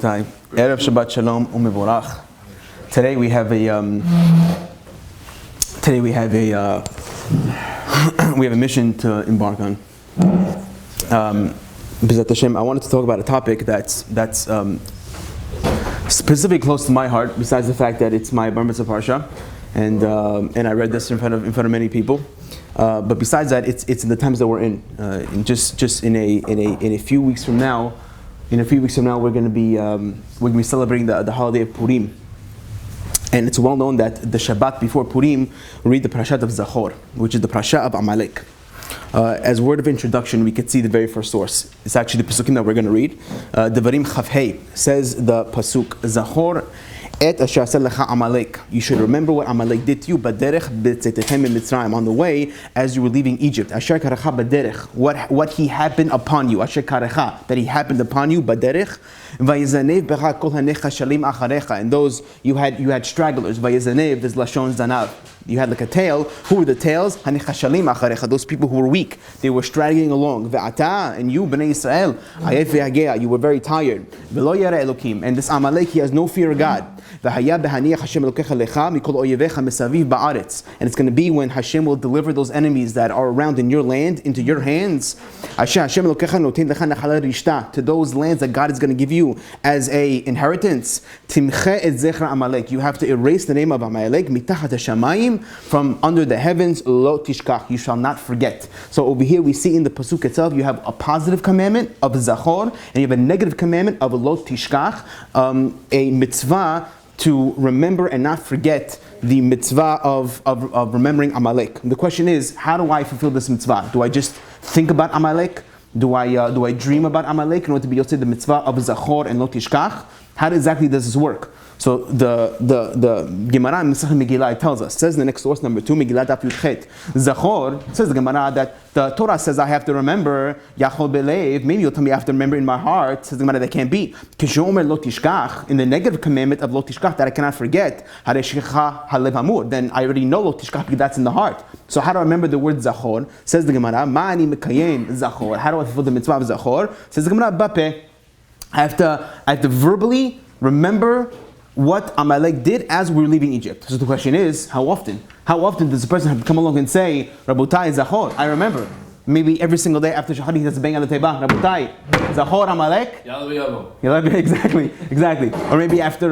Erev Shabbat Shalom Umevorach. Today we have a mission to embark on. B'ezrat Hashem, I wanted to talk about a topic that's specifically close to my heart. Besides the fact that it's my Bar Mitzvah Parsha, and I read this in front of many people. But besides that, it's in the times that we're in. Just in a few weeks from now. In a few weeks from now, we're going to be celebrating the holiday of Purim, and it's well known that the Shabbat before Purim, we read the Parashat of Zachor, which is the Parashat of Amalek. As a word of introduction, we could see the very first source. It's actually the Pasukim that we're going to read. Devarim Chavhei says the Pasuk Zachor et asher aseh lecha Amalek. You should remember what Amalek did to you. Baderech b'tzetechem mitzrayim, on the way as you were leaving Egypt. Asher karecha baderech, what he happened upon you. Asher karecha, that he happened upon you. Baderech vayizanev becha kol hanecha shalim acharecha. And those you had stragglers. Vayizanev, there's lashon zanav. You had like a tail. Who were the tails? Hanecha shalim acharecha. Those people who were weak. They were straggling along. Ve'ata, and you, Bnei Yisrael, ayet ve'agea, you were very tired. Ve'lo yara Elokim, and this Amalek, he has no fear of God. And it's going to be when Hashem will deliver those enemies that are around in your land into your hands. To those lands that God is going to give you as a inheritance. You have to erase the name of Amalek from under the heavens. You shall not forget. So over here we see in the pasuk itself, you have a positive commandment of Zachor, and you have a negative commandment of Lo Tishkach, a mitzvah to remember and not forget the mitzvah of remembering Amalek. The question is, how do I fulfill this mitzvah? Do I just think about Amalek? Do I dream about Amalek in order to be able to say the mitzvah of Zachor and Lo Tishkach? How exactly does this work? So the Gemara in Masechet Megillah tells us, says in the next source, number 2, Megillah Daf Yud Chet. Zachor, says the Gemara, that the Torah says I have to remember Yachol Belev. Maybe you'll tell me I have to remember in my heart. Says the Gemara, that can't be. Kishomer Lo Tishkach, in the negative commandment of Lo Tishkach, that I cannot forget. Hareshikha Halev Hamur. Then I already know Lo Tishkach because that's in the heart. So how do I remember the word Zachor? Says the Gemara, Ma'ani Mekayem Zachor. How do I fulfill the mitzvah of Zachor? Says the Gemara, Bape. I have to verbally remember what Amalek did as we were leaving Egypt. So the question is, how often? How often does a person have to come along and say, Rabotai Zachor, I remember? Maybe every single day after Shahadi, he has to bang on the table, Rabotai, Zachor Amalek? Exactly. Or maybe after,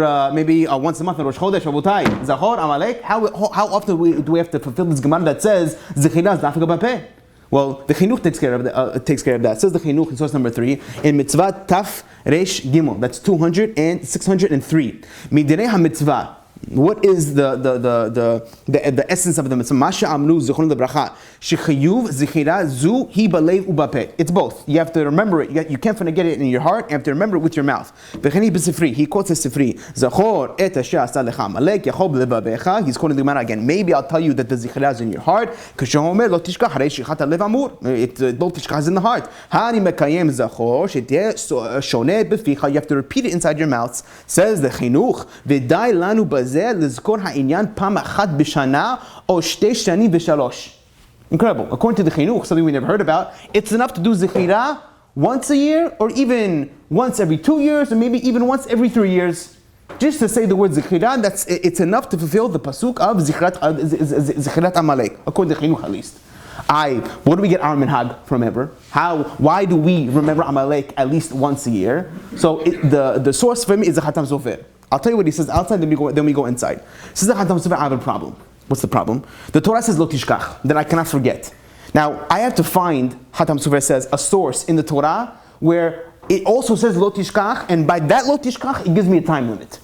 once a month, Rosh Chodesh, Rabotai, Zachor Amalek? How often do we have to fulfill this Gemara that says, Zechirah Zafika Bapeh? Well, the Chinuch takes care of that. It says the Chinuch in source number 3 in Mitzvah Taf Resh Gimel. That's 603. Midnei HaMitzvah. What is the essence of the mitzvah? Masha amnu zichron lebracha shechayuv zichira zu hi balev ubapeh. It's both. You have to remember it. You can't forget it in your heart. You have to remember it with your mouth. V'cheni b'sifri. He quotes a sifri. Zachor et asher asa lecha Amalek yachob levabecha. He's quoting the Gemara again. Maybe I'll tell you that the zichira is in your heart. Kashomer lo tishkach harei shichat alev amur. Lo tishkach is in the heart. Hani mekayem zachor sheteh shoneh b'ficha. You have to repeat it inside your mouth. Says the chinuch. V'dai lanu b'zeh. Incredible. According to the Chinuch, something we never heard about, it's enough to do Zechirah once a year, or even once every 2 years, or maybe even once every 3 years. Just to say the word Zechirah, it's enough to fulfill the pasuk of Zechirat Amalek, according to the Chinuch at least. What do we get our minhag from ever? Why do we remember Amalek at least once a year? So the source for me is the Khatam Sofer. I'll tell you what he says outside, then we go inside. Says the Khatam Sofer, I have a problem. What's the problem? The Torah says Lo Tishkach, that I cannot forget. Now, I have to find, Khatam Sofer says, a source in the Torah where it also says Lo Tishkach, and by that Lo Tishkach, it gives me a time limit.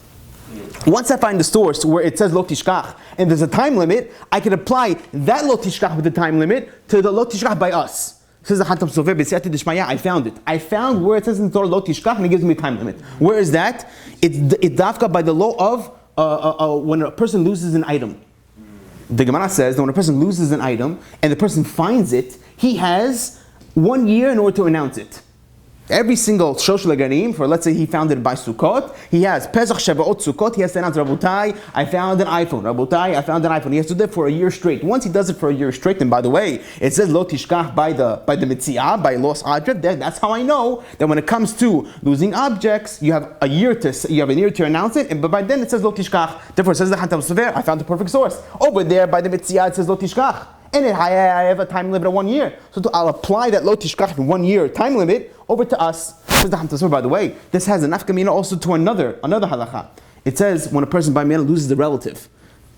Once I find the source where it says Lo Tishkach, and there's a time limit, I can apply that Lo Tishkach with the time limit to the Lo Tishkach by us. Says the Khatam Sofer, B'siyata Dishmaya, I found it. I found where it says in the Torah Lo Tishkach, and it gives me a time limit. Where is that? It's dafka by the law of when a person loses an item. The Gemara says that when a person loses an item and the person finds it, he has 1 year in order to announce it. Every single Shoshel Ganim, for let's say he founded by Sukkot, he has Pesach, Shavuot, Sukkot, he has to announce, Rabotai, I found an iPhone. Rabotai, I found an iPhone. He has to do it for a year straight. Once he does it for a year straight, and by the way, it says Lo Tishkach by the Mitziah, by lost object. That's how I know that when it comes to losing objects, you have a year to announce it, but by then it says Lo Tishkach. Therefore it says the Hatam Sofer, I found the perfect source. Over there by the Mitziah it says Lo Tishkach. And I have a time limit of 1 year. So I'll apply that Lo Tishkach in 1 year time limit over to us. Says the Hamtasur, by the way, this has a nafkamina also to another halakha. It says when a person by Mela loses a relative,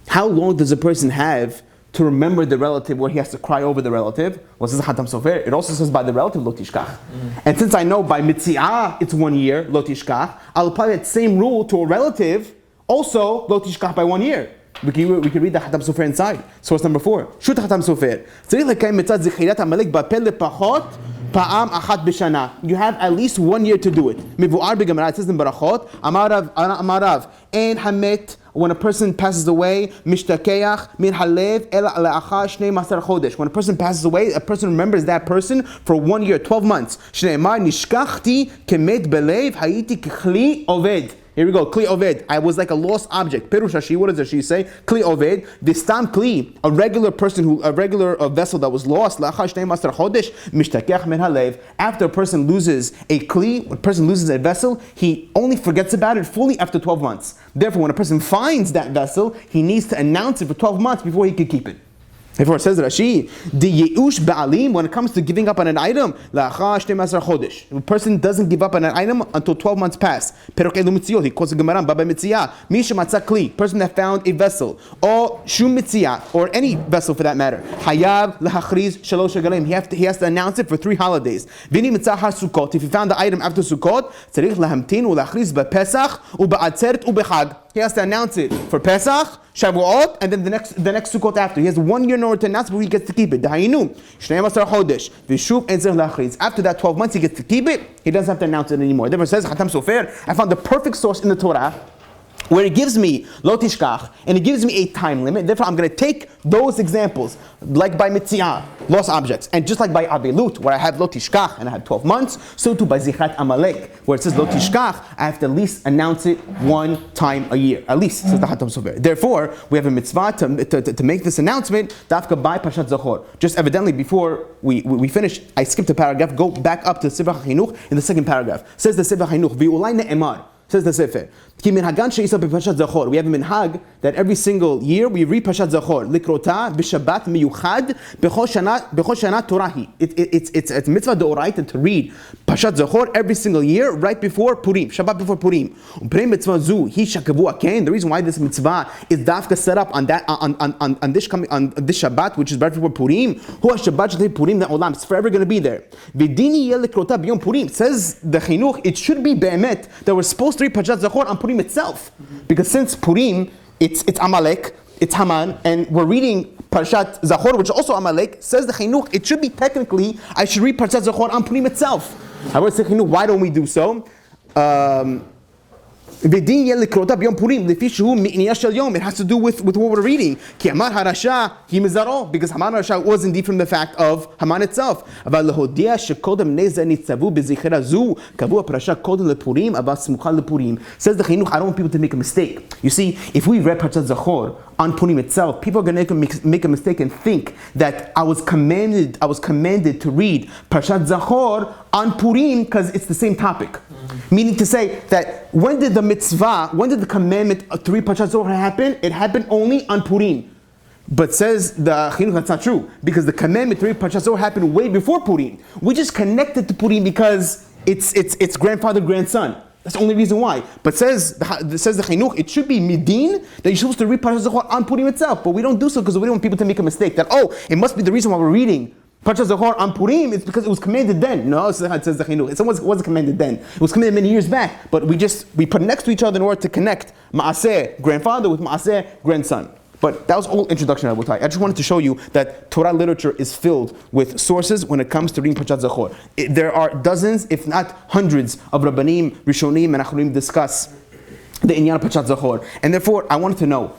how long does a person have to remember the relative where he has to cry over the relative? Well, says Hatam Sofer, it also says by the relative Lo Tishkach. And since I know by Mitziah it's 1 year, Lo Tishkach, I'll apply that same rule to a relative, also Lo Tishkach by 1 year. We can read the Hatam Sofer inside. Source number 4. Shut Hatam Sofer. You have at least 1 year to do it. It says in Barachot, Amarav, and Hamet, when a person passes away, Mishtakeach, Min Halev, Ela La'acha, Shnei Masar Chodesh. When a person passes away, a person remembers that person for 1 year, 12 months. Shneimar, Nishkachti, Kemet Belev, Hayiti Kli Oved. Here we go, Kli Oved. I was like a lost object. Perush Rashi, what does Rashi say? Kli Oved. Distam Kli, a regular person, a regular vessel that was lost. La'achar shnei masar chodesh, mishtakech min halev. After a person loses a Kli, a person loses a vessel, he only forgets about it fully after 12 months. Therefore, when a person finds that vessel, he needs to announce it for 12 months before he can keep it. Therefore, it says Rashi, the Yeush Ba'alim, when it comes to giving up on an item, a person doesn't give up on an item until 12 months pass. He quotes the Gemara, Baba Mitziah, Misha Matzakli, person that found a vessel, or Shum Mitziah, or any vessel for that matter. Hayav Lahachriz Shalosh Agalim, he has to announce it for 3 holidays. Vini Mitzahar Sukkot, if he found the item after Sukkot, Tzarich Lahamtin, Ulachriz Bepesach, Uba'atzeret Ubechag. He has to announce it for Pesach, Shavuot, and then the next Sukkot after. He has 1 year in order to announce, but he gets to keep it. After that 12 months, he gets to keep it. He doesn't have to announce it anymore. Therefore, it says Hatam Sofer, I found the perfect source in the Torah where it gives me Lo Tishkach, and it gives me a time limit. Therefore, I'm going to take those examples, like by Mitziah, lost objects, and just like by Avelut, where I have Lo Tishkach, and I have 12 months, so too by Zichat Amalek, where it says Lo Tishkach, I have to at least announce it 1 time a year. At least, says the Hatam Sofer. Therefore, we have a mitzvah to make this announcement, Dafka by Pashat Zachor. Just evidently, before we finish, I skipped a paragraph, go back up to Sefer HaChinuch in the second paragraph. Says the Sefer HaChinuch, V'ulai ne'emar. Says the Sefer. We have a minhag that every single year we read Pashat Zachor. Likrota b'Shabbat miyuchad b'chol shana Torahi. It's mitzvah d'oraita to read Pashat Zachor every single year right before Purim, Shabbat before Purim. The reason why this mitzvah is dafka set up on this Shabbat, which is right before Purim, it's forever going to be there. Says the Chinuch, it should be be'emet that we're supposed to read Pashat Zachor on Purim itself, because since Purim, it's Amalek, it's Haman, and we're reading Parshat Zachor, which is also Amalek. Says the Chinuch, it should be technically, I should read Parshat Zachor on Purim itself. However, the Chinuch, why don't we do so? It has to do with what we're reading. Because Haman Harasha was indeed from the fact of Haman itself. Says the Chinuch, I don't want people to make a mistake. You see, if we read Parshat Zachor on Purim itself, people are going to make a mistake and think that I was commanded to read Parshat Zachor on Purim because it's the same topic. Meaning to say that when did the commandment to read Parshat Zachor happen? It happened only on Purim. But says the Chinuch, that's not true, because the commandment to read Parshat Zachor happened way before Purim. We just connected to Purim because it's grandfather, grandson. That's the only reason why. But says the Chinuch, it should be midin that you're supposed to read Parshat Zachor on Purim itself. But we don't do so because we don't want people to make a mistake that, it must be the reason why we're reading Parshat Zachor on Purim, it's because it was commanded then. No, says the Chinuch. It wasn't commanded then. It was commanded many years back. But we put next to each other in order to connect Maaseh, grandfather, with Maaseh, grandson. But that was all introduction, Rabotai. I just wanted to show you that Torah literature is filled with sources when it comes to reading Parshat Zachor. There are dozens, if not hundreds, of Rabbanim, Rishonim, and Acharonim discuss the Inyan of Parshat Zachor. And therefore, I wanted to know,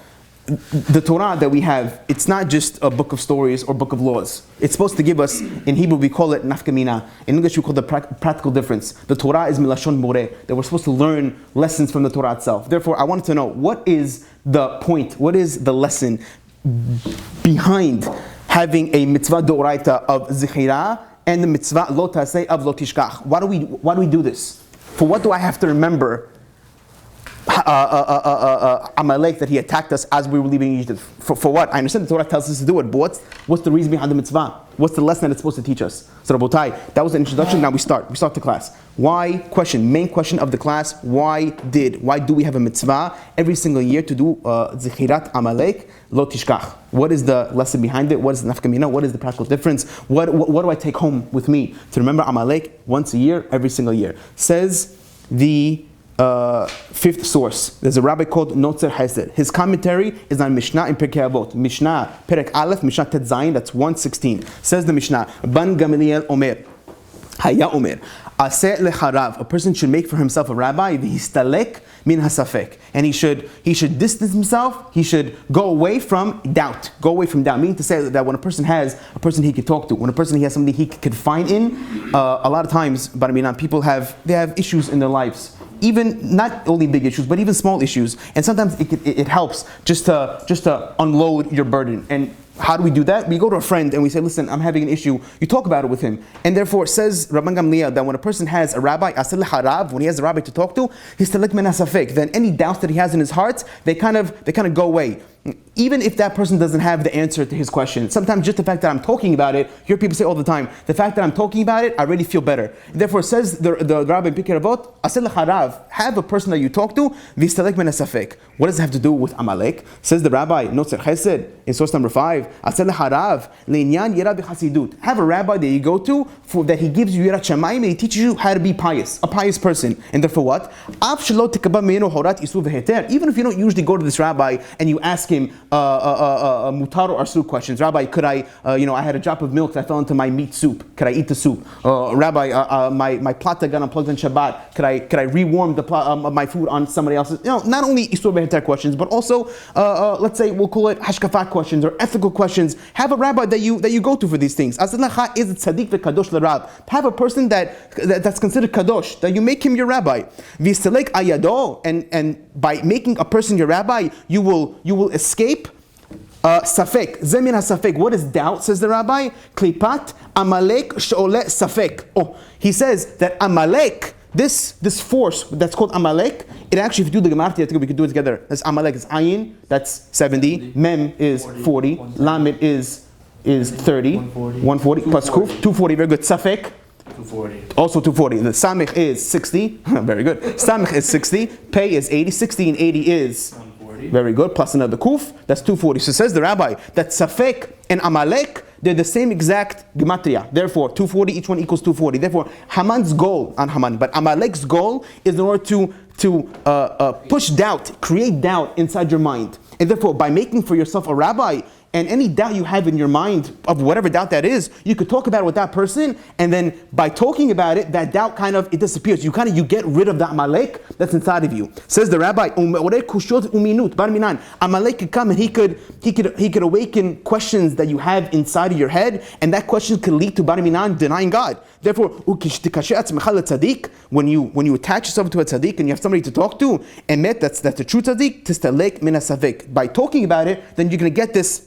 the Torah that we have, it's not just a book of stories or book of laws. It's supposed to give us, in Hebrew we call it nafkamina. In English we call it the practical difference. The Torah is milashon boreh, that we're supposed to learn lessons from the Torah itself. Therefore, I wanted to know, what is the point, what is the lesson behind having a mitzvah d'oraita of zichira and the mitzvah lo taseh of lo tishkach? Why do we do this? For what do I have to remember Amalek, that he attacked us as we were leaving Egypt? For what? I understand the Torah tells us to do it, but what's the reason behind the mitzvah? What's the lesson that it's supposed to teach us? So Rabotai, that was an introduction. Now we start the class. Why? Main question of the class. Why do we have a mitzvah every single year to do zichirat Amalek lo tishkach? What is the lesson behind it? What is the nafkamina? What is the practical difference? What do I take home with me to remember Amalek once a year, every single year? Says the fifth source. There's a rabbi called Notzer Hesed. His commentary is on Mishnah in Pirkei Avot. Mishnah, Perek Aleph, Mishnah Tet Zayin, that's 116. Says the Mishnah, Ban Gamaliel Omer, Haya Omer, Aseh lecharav, a person should make for himself a rabbi, v'histalek min hasafek, and he should distance himself, he should go away from doubt, meaning to say that when a person has a person he could talk to, when a person he has somebody he could confide in, a lot of times, but I mean, people have issues in their lives. Even not only big issues, but even small issues, and sometimes it helps just to unload your burden. And how do we do that? We go to a friend and we say, listen, I'm having an issue. You talk about it with him. And therefore, says Rabban Gamliel, that when a person has a rabbi, asel harav, when he has a rabbi to talk to, histalek min hasafek, then any doubts that he has in his heart, they kind of go away. Even if that person doesn't have the answer to his question, sometimes just the fact that I'm talking about it, you hear people say all the time, the fact that I'm talking about it, I really feel better. Therefore, says the rabbi in Pirkei Avot, asel harav, have a person that you talk to, v'histalek min hasafek. What does it have to do with Amalek? Says the rabbi, Notzer Chesed, in source number 5, asel harav, le'inyan yira b'chasidut. Have a rabbi that you go to, that he gives you yirat shamayim, and he teaches you how to be pious, a pious person. And therefore what? Even if you don't usually go to this rabbi and you ask him mutar or asur questions. Rabbi, could I had a drop of milk that fell into my meat soup. Could I eat the soup? Rabbi, my plata got unplugged on Shabbat. Could I rewarm my food on somebody else's? Not only isur beheter questions, but also let's say we'll call it hashkafat questions or ethical questions. Have a rabbi that you go to for these things. Is tzaddik v'kadosh l'rab. Have a person that's considered kadosh, that you make him your rabbi. V'istelek ayado, and by making a person your rabbi, you will escape safek. Zemin hasafek. What is doubt? Says the rabbi. Klipat Amalek she'ole safek. He says that Amalek, this force that's called Amalek, it actually, if you do the Gematria, we could do it together. That's Amalek is ayin, that's 70. Mem is 40. Lamed is 30. 140 plus kuf, 240. Very good. Safek. 240. Also 240. The Samich is 60. Very good. Samich is 60. Pei is 80. 60 and 80 is 140. Very good. Plus another kuf. That's 240. So says the rabbi that Safek and Amalek, they're the same exact gematria. Therefore, 240, each one equals 240. Therefore, Haman's goal, on Haman, but Amalek's goal is in order to push doubt, create doubt inside your mind. And therefore, by making for yourself a rabbi, and any doubt you have in your mind, of whatever doubt that is, you could talk about it with that person, and then by talking about it, that doubt it disappears. You get rid of that Amalek that's inside of you. Says the rabbi, Amalek could come and he could awaken questions that you have inside of your head, and that question could lead to bar minan, denying God. Therefore, when you attach yourself to a tzaddik and you have somebody to talk to, emet, that's the true tzaddik, tistalek min hasafek. By talking about it, then you're going to get this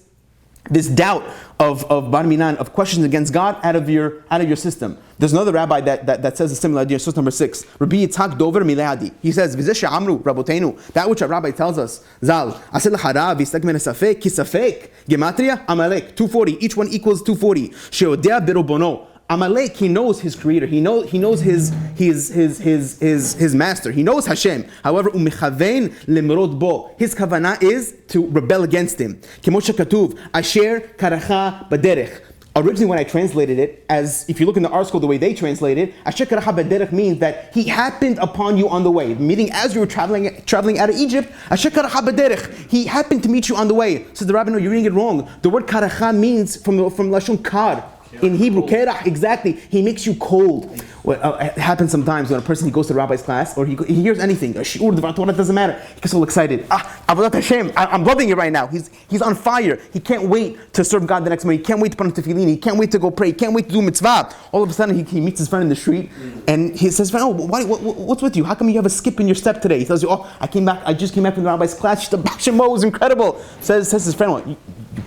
doubt of bar minan, of questions against God out of your system. There's another rabbi that says a similar idea, source number 6. Rabbi Yitzhak Dover Mileadi. He says, V'zeh amru rabotenu, that which a rabbi tells us, Zal, asel harav, yistak min hasafek, kisafek, gematria, Amalek, 240, each one equals 240. Sheodea birobono. Amalek, he knows his creator. He knows his master. He knows Hashem. However, umechaven lemrod bo. His kavanah is to rebel against him. Kemoshe katuv asher karacha baderech. Originally, when I translated it, as if you look in the art school, the way they translate it, asher karacha baderech means that he happened upon you on the way. Meaning, as you were traveling out of Egypt, asher karacha baderech, he happened to meet you on the way. So the rabbi, no, you're reading it wrong. The word karacha means from lashon kar. In Hebrew, kerach, exactly. He makes you cold. It happens sometimes when a person, he goes to the rabbi's class, or he hears anything, a shiur, the Torah, doesn't matter. He gets all excited. Avodat Hashem, I'm loving it right now. He's on fire. He can't wait to serve God the next morning. He can't wait to put on tefillin. He can't wait to go pray. He can't wait to do mitzvah. All of a sudden, he meets his friend in the street, and he says, "Oh, what's with you? How come you have a skip in your step today?" He tells you, "Oh, I just came back from the rabbi's class. The Bashimo was incredible." Says his friend, "What? You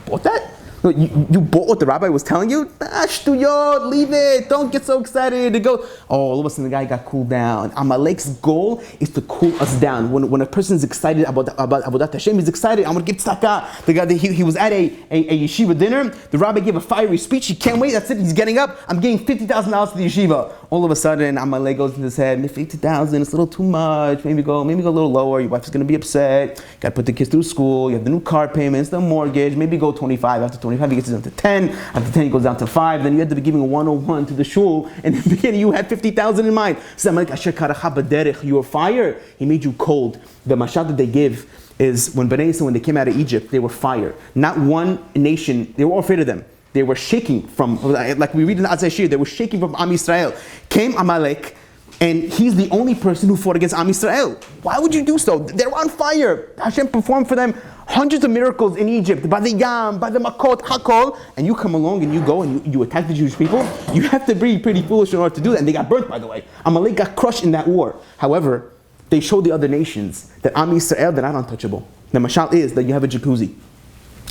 bought that? You bought what the rabbi was telling you? Shtuyot, leave it. Don't get so excited to go." Oh, all of a sudden the guy got cooled down. Amalek's goal is to cool us down. When a person is excited about Avodat Hashem, he's excited. I'm going to give tzedakah. The guy, he was at a yeshiva dinner. The rabbi gave a fiery speech. He can't wait. That's it. He's getting up. I'm getting $50,000 to the yeshiva. All of a sudden, Amalek goes into his head. 50,000. It's a little too much. Maybe go a little lower. Your wife's going to be upset. Got to put the kids through school. You have the new car payments, the mortgage. Maybe go 25. After 25, he gets down to 10. After 10, he goes down to 5. Then you had to be giving a 101 to the shul. And in the beginning, you had 50,000 in mind. So Amalek, Asher karacha b'derech, you were fire. He made you cold. The mashal that they give is when Bnei Yisrael, when they came out of Egypt, they were fire. Not one nation, they were all afraid of them. They were shaking from, like we read in the Azay Shir, they were shaking from Am Yisrael. Came Amalek, and he's the only person who fought against Am Yisrael. Why would you do so? They were on fire. Hashem performed for them hundreds of miracles in Egypt, by the Yam, by the Makot, Hakol, and you come along and you go and you attack the Jewish people. You have to be pretty foolish in order to do that. And they got burnt, by the way. Amalek got crushed in that war. However, they showed the other nations that Am Yisrael, they're not untouchable. The mashal is that you have a jacuzzi,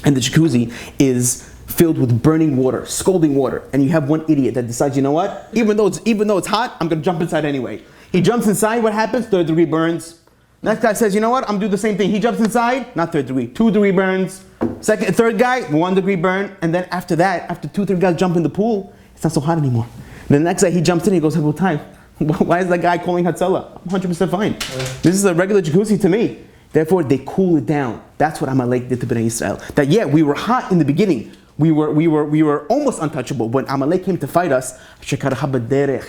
and the jacuzzi is filled with burning water, scalding water, and you have one idiot that decides, you know what? Even though it's hot, I'm going to jump inside anyway. He jumps inside. What happens? 3rd degree burns. Next guy says, you know what? I'm going to do the same thing. He jumps inside. Not 3rd degree. 2 degree burns. Third guy, 1 degree burn. And then after that, after 2-3 guys jump in the pool, it's not so hot anymore. And the next guy, he jumps in. He goes, "Well, time. Why is that guy calling Hatzalah? I'm 100% fine. This is a regular jacuzzi to me." Therefore, they cool it down. That's what Amalek did to Bnei Yisrael. That we were hot in the beginning. We were almost untouchable. When Amalek came to fight us, he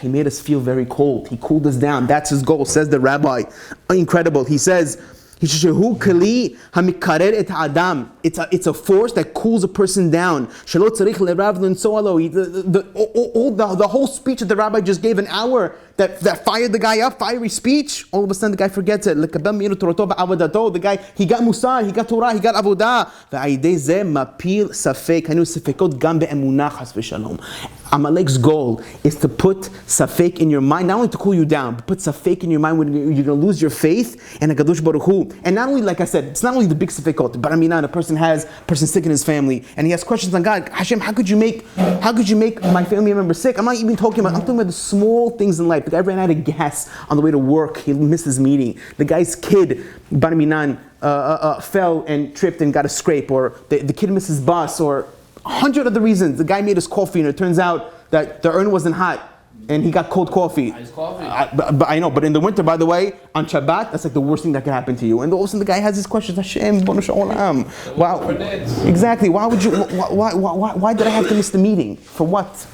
made us feel very cold. He cooled us down. That's his goal, says the rabbi. Incredible. He says, it's a force that cools a person down. The whole speech that the rabbi just gave, an hour, that fired the guy up, fiery speech, all of a sudden the guy forgets it. The guy, he got Musar, he got Torah, he got Avodah. Amalek's goal is to put safek in your mind, not only to cool you down, but put safek in your mind when you're going to lose your faith in HaKadosh Baruch Hu. And not only, like I said, it's not only the big safekot, but a person sick in his family, and he has questions on God. Hashem, how could you make my family member sick? I'm talking about the small things in life. The guy ran out of gas on the way to work. He missed his meeting. The guy's kid, Bar Minan, fell and tripped and got a scrape, or the kid missed his bus, or 100 other reasons. The guy made his coffee and it turns out that the urn wasn't hot and he got cold coffee. Iced coffee. I know, but in the winter, by the way, on Shabbat, that's like the worst thing that can happen to you. And all of a sudden the guy has his questions. Hashem, wow. Exactly. Why did I have to miss the meeting? For what?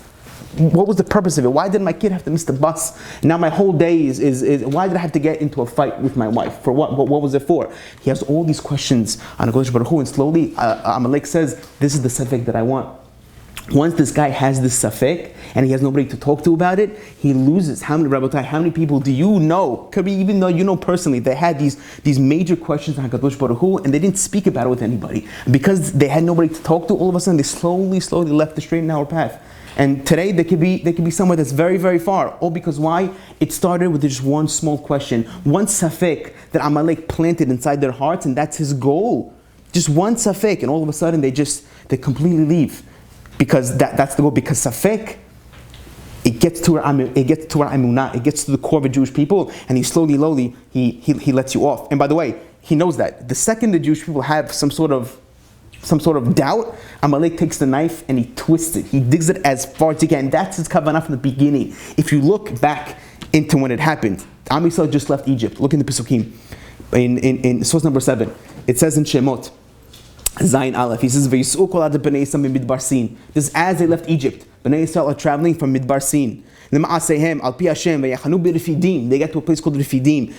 What was the purpose of it? Why did my kid have to miss the bus? Now my whole day is why did I have to get into a fight with my wife? For what? What was it for? He has all these questions on HaKadosh Baruch Hu, and slowly Amalek says, this is the safek that I want. Once this guy has this safek and he has nobody to talk to about it, he loses. How many people do you know? Could be even though you know personally, they had these major questions on HaKadosh Baruch Hu and they didn't speak about it with anybody. Because they had nobody to talk to, all of a sudden they slowly left the straight and narrow path. And today they could be somewhere that's very, very far. All because why? It started with just one small question, one safek that Amalek planted inside their hearts, and that's his goal. Just one safek, and all of a sudden they completely leave. Because that's the goal. Because safek, it gets to our emunah, it gets to the core of the Jewish people, and he slowly he lets you off. And by the way, he knows that. The second the Jewish people have some sort of doubt, Amalek takes the knife and he twists it. He digs it as far as he can. That's his kavanah from the beginning. If you look back into when it happened, Am Yisrael just left Egypt. Look in the Pesukim. In source number 7, it says in Shemot, Zayin Aleph, he says, V'yis'u kol ad b'nei Yisrael min midbar Sin. This is as they left Egypt. B'nei Yisrael are traveling from Midbar Sin. They get to a place called Refidim.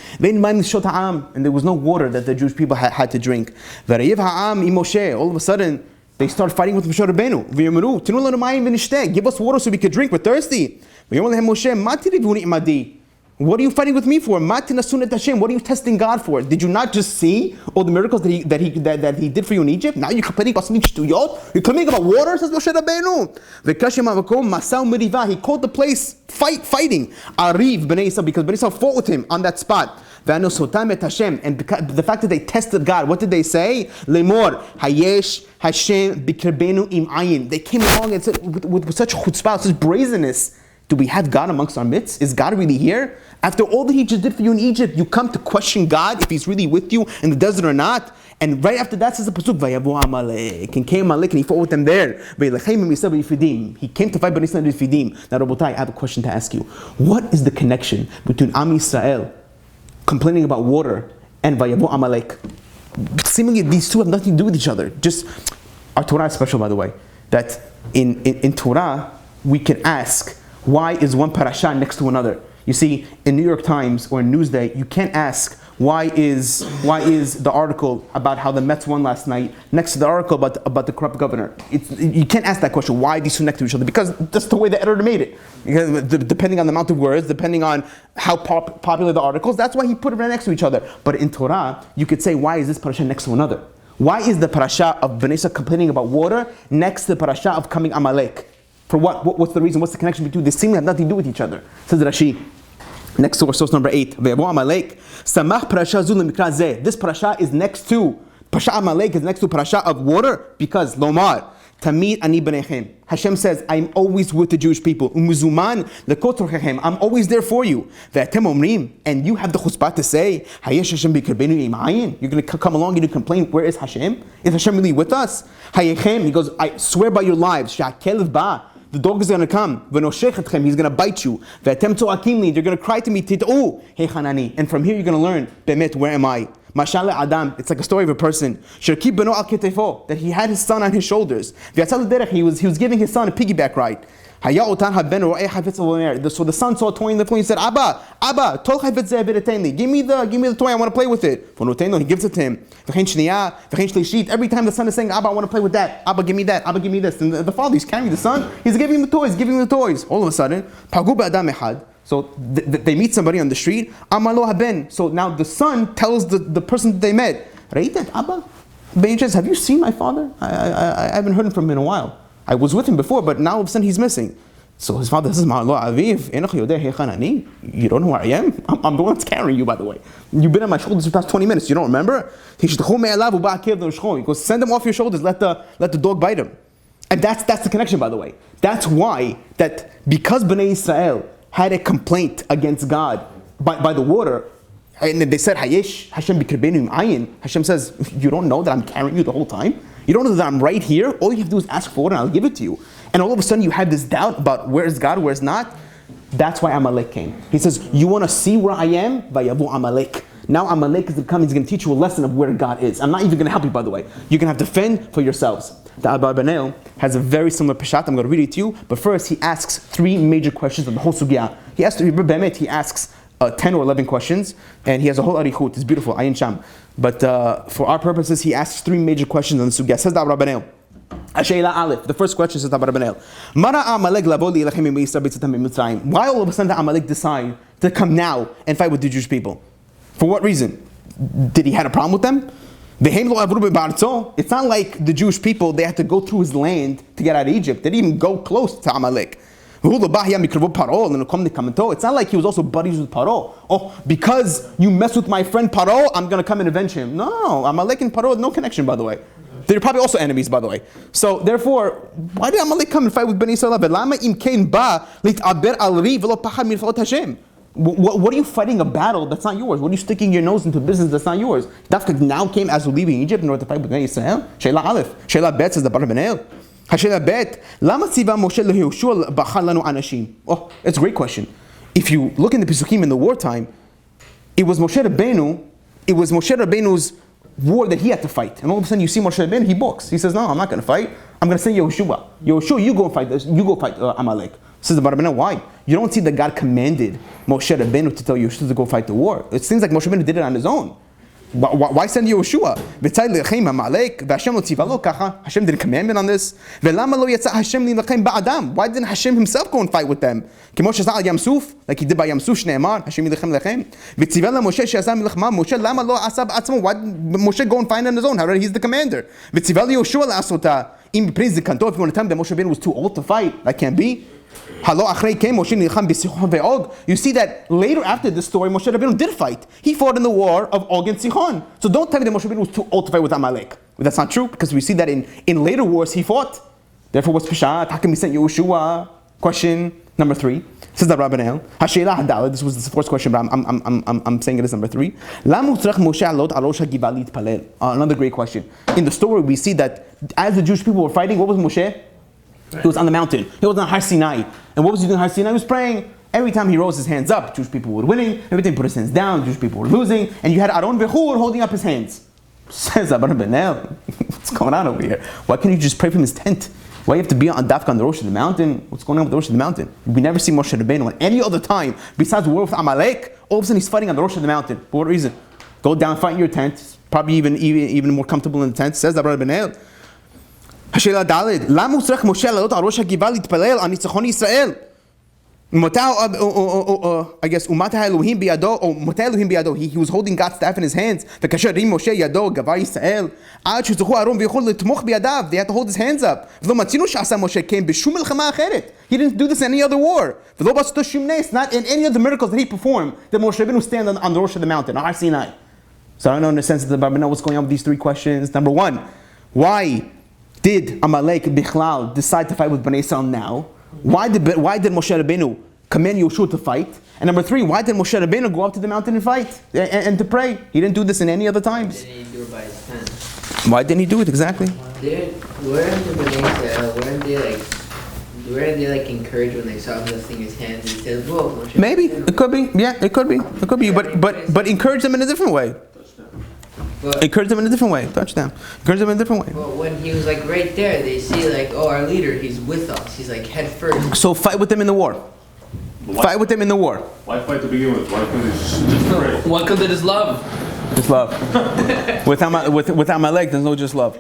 And there was no water that the Jewish people had to drink. All of a sudden, They start fighting with Moshe Rabbeinu. V'yomeru, tinu lanu mayim v'nishteh. Give us water so we could drink. We're thirsty. V'yomer lehem Moshe, ma tirivuni imadi. What are you fighting with me for? Ma tinasun et Hashem. What are you testing God for? Did you not just see all the miracles that he did for you in Egypt? Now you're complaining about something shtuyot? You're complaining about water, says Moshe Rabbeinu. V'kashim ha'makom masau merivah. He called the place fighting. Ariv b'nei Yisrael, because b'nei Yisrael fought with him on that spot. V'anosotam et Hashem. And the fact that they tested God, what did they say? Lemor hayesh Hashem b'kirbenu im ayin. They came along and said with such chutzpah, such brazenness. Do we have God amongst our midst? Is God really here? After all that he just did for you in Egypt, you come to question God if he's really with you in the desert or not? And right after that says the pasuk, Vayavu Amalek, and came Amalek and he fought with them there. He came to fight Bnei Yisrael Yifidim. Now Rabotai, I have a question to ask you. What is the connection between Am Yisrael complaining about water and Vayavu Amalek? Seemingly these two have nothing to do with each other. Just, our Torah is special, by the way, that in Torah we can ask, why is one parasha next to another? You see, in New York Times or in Newsday, you can't ask, why is the article about how the Mets won last night next to the article about the corrupt governor? You can't ask that question, why are these two next to each other? Because that's the way the editor made it. Because depending on the amount of words, depending on how popular the articles, that's why he put it right next to each other. But in Torah, you could say, why is this parasha next to another? Why is the parasha of Bnei Yisrael complaining about water next to the parasha of coming Amalek? For what? What's the reason? What's the connection between? They seem to have nothing to do with each other. Says Rashi. Next to source number 8. Amalek. Samach parasha zu lemikra zeh. This parasha is next to parasha Amalek is next to parasha of water because Lomar Tamid ani b'nechem. Hashem says, I'm always with the Jewish people. Umuzuman lekotorchechem. I'm always there for you. Ve'atem omrim. And you have the chutzpah to say, Hayesh Hashem b'kirbenu imayin. You're going to come along and you complain, where is Hashem? Is Hashem really with us? Hayechem. He goes, I swear by your lives. Sha'akelev ba. The dog is going to come. He's going to bite you. You're going to cry to me. And from here you're going to learn, Bemet, where am I? Adam. It's like a story of a person that he had his son on his shoulders. He was giving his son a piggyback ride. So the son saw a toy in the floor. He said, Abba, give me the toy, I want to play with it. He gives it to him. Every time the son is saying, Abba, I want to play with that. Abba, give me that. Abba, give me this. And the father, he's carrying the son. He's giving him the toys. All of a sudden, so they meet somebody on the street. So now the son tells the person that they met, Abba, have you seen my father? I haven't heard from him in a while. I was with him before, but now all of a sudden he's missing. So his father says, you don't know who I am? I'm the one that's carrying you, by the way. You've been on my shoulders for the past 20 minutes. You don't remember? He goes, send him off your shoulders. Let the dog bite him. And that's the connection, by the way. That's why, because Bnei Yisrael had a complaint against God by the water, and they said, Hayesh Hashem b'kirbenu ayin. Hashem says, you don't know that I'm carrying you the whole time? You don't know that I'm right here? All you have to do is ask for it and I'll give it to you. And all of a sudden you have this doubt about where is God, where is not. That's why Amalek came. He says, you want to see where I am? Vayavu Amalek. Now Amalek is coming, he's going to teach you a lesson of where God is. I'm not even going to help you, by the way. You're going to have to fend for yourselves. The Abarbanel has a very similar pashat. I'm going to read it to you. But first he asks 3 major questions of the whole sugya. He asks 10 or 11 questions, and he has a whole arichut. It's beautiful, ayin sham. But for our purposes, he asks 3 major questions on the sugya. Says the Rabbanel. Ashayla Aleph. The first question says the Rabbanel. Why all of a sudden did Amalek decide to come now and fight with the Jewish people? For what reason? Did he have a problem with them? It's not like the Jewish people, they had to go through his land to get out of Egypt. They didn't even go close to Amalek. It's not like he was also buddies with Paro. Oh, because you mess with my friend Paro, I'm going to come and avenge him. No, Amalek and Paro had no connection, by the way. They're probably also enemies, by the way. So therefore, why did Amalek come and fight with Bnei Yisrael? What are you fighting a battle that's not yours? What are you sticking your nose into business that's not yours? Dafka now came as we're leaving Egypt in order to fight with Bnei Yisrael? Sheila Aleph. Sheila Bet says the Barbanel. Oh, it's a great question. If you look in the Pesukim in the wartime, it was Moshe Rabbeinu's war that he had to fight. And all of a sudden you see Moshe Rabbeinu, he balks. He says, no, I'm not going to fight. I'm going to send Yehoshua. Yehoshua, you go fight this. You go fight Amalek. Says the Barbanel, why? You don't see that God commanded Moshe Rabbeinu to tell Yehoshua to go fight the war. It seems like Moshe Rabbeinu did it on his own. Why send Yehoshua? Hashem did a commandment on this. Why didn't Hashem himself go and fight with them? Like he did by Yam Suf, Hashem yilchem lechem. Why did Moshe go and fight on his own? How he's the commander. If you want to tell me that Moshe Rabbeinu was too old to fight, that can't be. You see that later after this story, Moshe Rabbeinu did fight. He fought in the war of Og and Sichon. So don't tell me that Moshe Rabbeinu was too old to fight with Amalek. But that's not true, because we see that in later wars he fought. Therefore, what's Peshat? How can we send Yehoshua? Question number 3. Says the Rabbi. This was the first question, but I'm saying it as number 3. Another great question. In the story, we see that as the Jewish people were fighting, what was Moshe? He was on the mountain. He was on Har Sinai. And what was he doing on Har Sinai? He was praying. Every time he rose his hands up, Jewish people were winning. Every time he put his hands down, Jewish people were losing. And you had Aaron Bechur holding up his hands. Says Rabbi Benel, what's going on over here? Why can't you just pray from his tent? Why you have to be on Dafka on the Rosh of the mountain? What's going on with the Rosh of the mountain? We never see Moshe Rabbeinu at any other time besides the war with Amalek. All of a sudden he's fighting on the Rosh of the mountain. For what reason? Go down, fight in your tent. Probably even more comfortable in the tent. Says Rabbi Benel. השאלה ד' למה הוא צריך משה לעלות על ראש הגבעה להתפלל על ניצחון ישראל? I guess, ומטה האלוהים בידו, או מטה האלוהים בידו, he was holding God's staff in his hands, וכאשר הרים משה ידו גבר ישראל, עד שזכו אהרון ויכול לתמוך בידיו, they had to hold his hands up, ולא מצינו שעשה משה כן בשום מלחמה אחרת, he didn't do this in any other war, ולא בעשותו שום נס, not in any of the miracles that he performed, that Moshe Rabbeinu stand on the Rosh of the mountain, on Har Sinai. So I don't know in the sense that the Rabbi know what's going on with these 3 questions. Number 1, why did Amalek Bichlal decide to fight with Bnei Israel now? Why did Moshe Rabbeinu command Yehoshua to fight? And number 3, why did Moshe Rabbeinu go up to the mountain and fight and to pray? He didn't do this in any other times. Why didn't he do it by his tent? Why didn't he do it exactly? Weren't they like encouraged when they saw him lifting his hands? He said, "Whoa, Moshe." Maybe it could be. Yeah, it could be. But encourage them in a different way. Encourage them in a different way. Touchdown. Encourage them in a different way. Well, when he was like right there, they see like, oh, our leader, he's with us. He's like head first. So fight with them in the war. Fight with them in the war. Why fight to begin with? Why couldn't they just pray? Why couldn't they just love? Just love. with Amalek, there's no just love.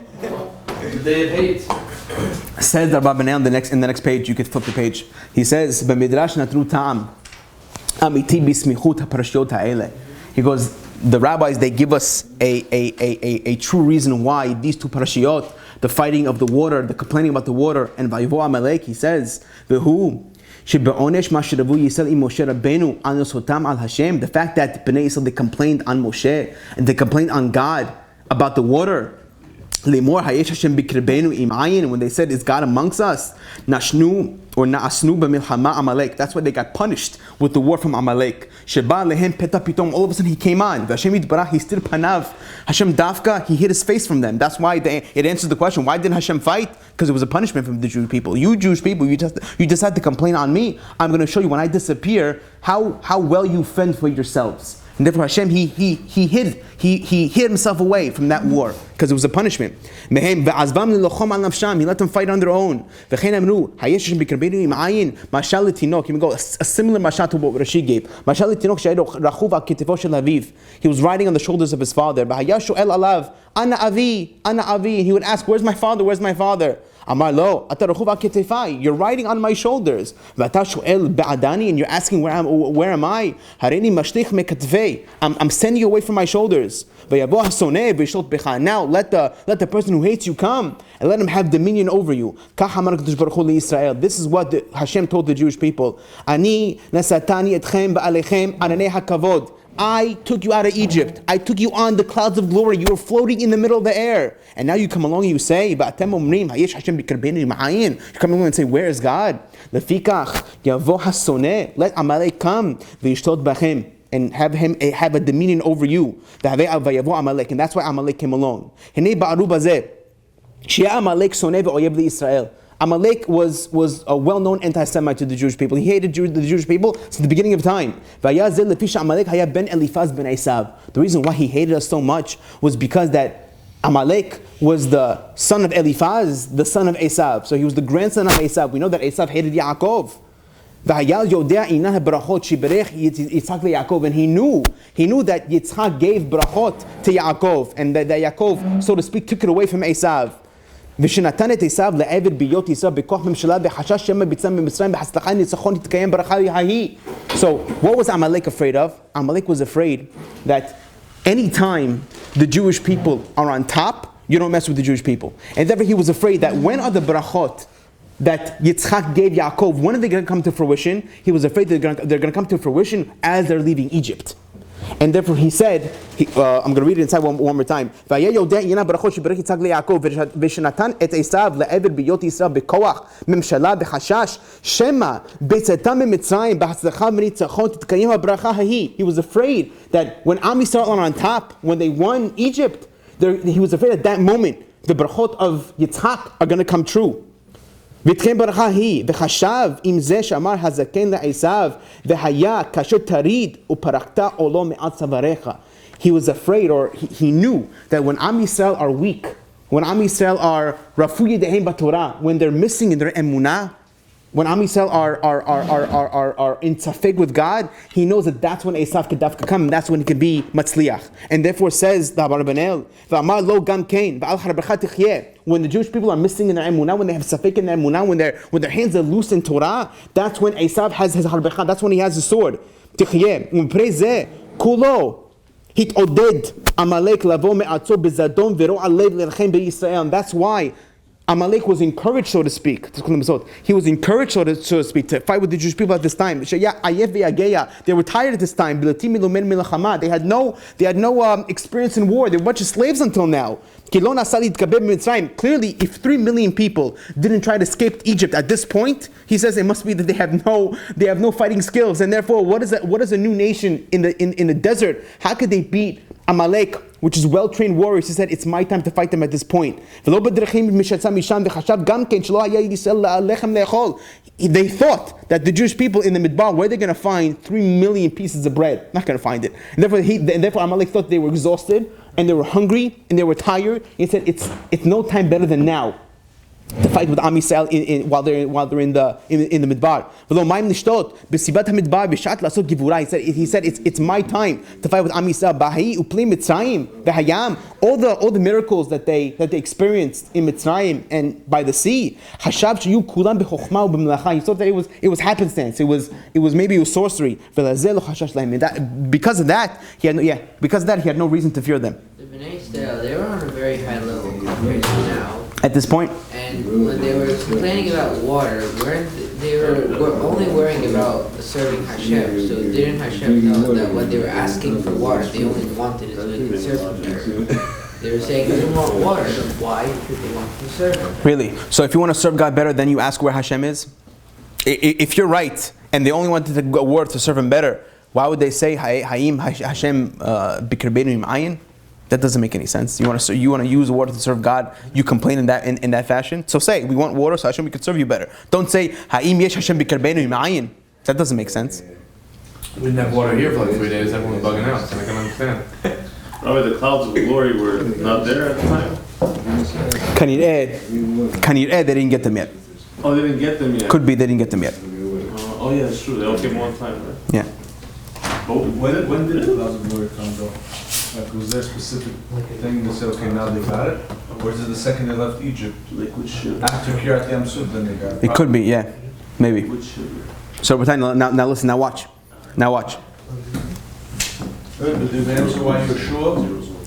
They hate. Says the Rabbi in the next page, you could flip the page. He says, "B'midrash natru ta'am amiti bismichut haparashiot ha'ele." He goes, the rabbis, they give us a true reason why these 2 parashiyot, the fighting of the water, the complaining about the water, and Vayivo Amalek, he says, "V'hu shebe'onesh ma sheravu Yisrael im Moshe Rabbeinu an yosotam al Hashem." The fact that Bnei Yisrael, they complained on Moshe and they complained on God about the water. Lemor hayesh Hashem bikrebenu im ayin, when they said, "Is God amongst us?" Nashnu or naasnu b'milchama Amalek. That's why they got punished with the war from Amalek. Sheba lehem peta pitom. All of a sudden he came on. Hashem yitbarach, he stir panav. Hashem dafka, he hid his face from them. That's why it answers the question: why didn't Hashem fight? Because it was a punishment from the Jewish people. You Jewish people, you decide to complain on me. I'm going to show you when I disappear how well you fend for yourselves. And therefore Hashem, he hid himself away from that war because it was a punishment. He let them fight on their own. You can go a similar mashal to what Rashi gave. He was riding on the shoulders of his father. And he would ask, "Where's my father? Where's my father?" Amar lo, you're riding on my shoulders. And you're asking, where am I? I'm sending you away from my shoulders. Now let the person who hates you come and let him have dominion over you. This is what Hashem told the Jewish people. I took you out of Egypt. I took you on the clouds of glory. You were floating in the middle of the air. And now you come along and you say, you come along and say, where is God? Let Amalek come and have a dominion over you. And that's why Amalek came along. Amalek was a well-known anti-Semite to the Jewish people. He hated the Jewish people since the beginning of time. The reason why he hated us so much was because that Amalek was the son of Eliphaz, the son of Esav. So he was the grandson of Esav. We know that Esav hated Yaakov. וההיה יודע עניין הברכות שיברך יצחק ליעקב, and he knew that Yitzchak gave brachot to Yaakov, and that Yaakov, so to speak, took it away from Esav. ושנתן את עשיו לעבד בהיות עשיו בכוח ממשלה בחשש שמא ביצם במצרים בהצלחה ניצחון תתקיים ברכה ההיא. So what was Amalek afraid of? Amalek was afraid that anytime the Jewish people are on top, you don't mess with the Jewish people. And therefore he was afraid that when are the brachot that Yitzchak gave Yaakov, when are they going to come to fruition? He was afraid they're going to come to fruition as they're leaving Egypt. And therefore he said, I'm going to read it inside one more time. והיה יודע עניין הברכות שברך יצחק ליעקב ושנתן את עשיו לעבד בהיות ישראל בכוח ממשלה בחשש שמא בצאתם ממצרים בהצלחה וניצחון תתקיים הברכה ההיא. He was afraid that when Am Yisrael are on top, when they won Egypt, he was afraid at that moment the brachot of Yitzchak are going to come true. ותתקיים ברכה היא, וחשב עם זה שאמר הזקן לעשיו, והיה כאשר תריד ופרקת עולו מעל צוואריך. He was afraid, or he knew that when Am Yisrael are weak, when Am Yisrael are rafu yedehem b'Torah, when they're missing in their emunah, when Am Yisrael are in tzafek with God, he knows that that's when Esav could come, and that's when he can be matzliach. And therefore says the Rabbi v'amar lo gam kein v'al harbecha tichyeh. When the Jewish people are missing in their emunah, when they have tzafek in their emunah, when their hands are loose in Torah, that's when Esav has his harbecha. That's when he has the sword. Tichyeh u'mprei zeh kulo hitoded Amalek lavo me'atzo bezadon v'ro alev lechem beYisrael. And that's why Amalek was encouraged, so to speak. He was encouraged, so to speak, to fight with the Jewish people at this time. They were tired at this time. They had no experience in war. They were a bunch of slaves until now. Clearly, if 3 million people didn't try to escape Egypt at this point, he says it must be that they have no fighting skills, and therefore, what is a new nation in the desert? How could they beat Amalek, which is well-trained warriors? He said, it's my time to fight them at this point. They thought that the Jewish people in the Midbar, where they're going to find 3 million pieces of bread? Not going to find it. And therefore Amalek thought they were exhausted, and they were hungry, and they were tired. He said, it's no time better than now to fight with Am Yisrael while they're in the Midbar. He said it's my time to fight with Am Yisrael. All the miracles that they experienced in Mitzrayim and by the sea. He thought that it was happenstance. It was sorcery. Because of that, he had no reason to fear them. The Bnei Israel, they were on a very high level compared to now. At this point, and when they were complaining about water, they were only worrying about serving Hashem. So didn't Hashem know that when they were asking for water, they only wanted it so they could serve Him better? They were saying, we want water, so why should they want to serve Him? Really? So if you want to serve God better, then you ask where Hashem is? If you're right, and they only wanted the word to serve Him better, why would they say, Hayim Hashem bikirbeinu im ayin? That doesn't make any sense. You want to use water to serve God. You complain in that fashion. So say, we want water, so Hashem, we could serve you better. Don't say, Ha'im yesh Hashem bikarbenu im ayin. That doesn't make sense. We didn't have water here for like 3 days. Everyone was bugging out, so I can understand. Probably the clouds of glory were not there at the time. Kanir'eh, they didn't get them yet. Oh, they didn't get them yet. Could be they didn't get them yet. Oh yeah, that's true. They all came one time, right? Yeah. But When did the clouds of glory come though? Like, was there a specific thing to say, okay, now they got it? Or is it the second they left Egypt? liquid sugar. After Kiryat Yam Suf, then they got it? It could be, yeah. Maybe. Liquid sugar. So now listen, now watch. Good, but did they answer why you were sure?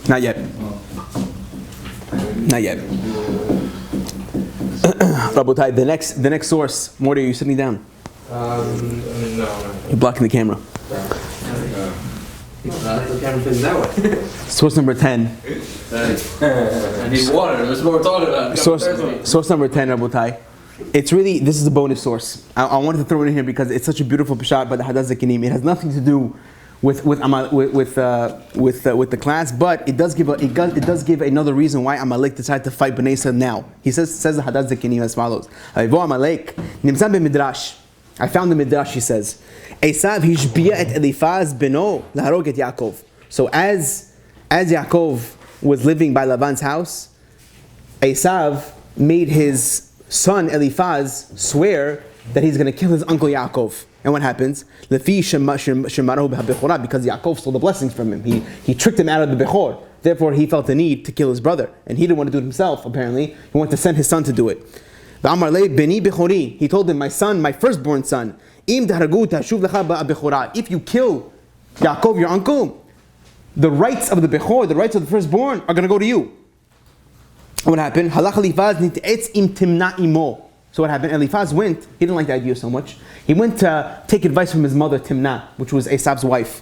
Not yet. Rabotai, the next source. Morty, are you sitting down? No. You're blocking the camera. Source number 10. I need water. That's what we're talking about. Source number 10, Rabotai. This is a bonus source. I wanted to throw it in here because it's such a beautiful pshat by the Hadass Zekinim. It has nothing to do with the class, but it does give another reason why Amalek decided to fight Bnei Israel now. He says the Hadass Zekinim as follows: Amalek nimtzah b'midrash. I found the midrash. He says, Esav hishbiya et Elifaz beno laharog et Yaakov. So as Yaakov was living by Lavan's house, Esav made his son Eliphaz swear that he's going to kill his uncle Yaakov. And what happens? Because Yaakov stole the blessings from him. He tricked him out of the Bechor. Therefore, he felt the need to kill his brother. And he didn't want to do it himself, apparently. He wanted to send his son to do it. He told him, my son, my firstborn son, if you kill Yaakov, your uncle, the rights of the Bechor, the rights of the firstborn, are going to go to you. What happened? So what happened? Eliphaz went, he didn't like the idea so much. He went to take advice from his mother, Timnah, which was Esav's wife.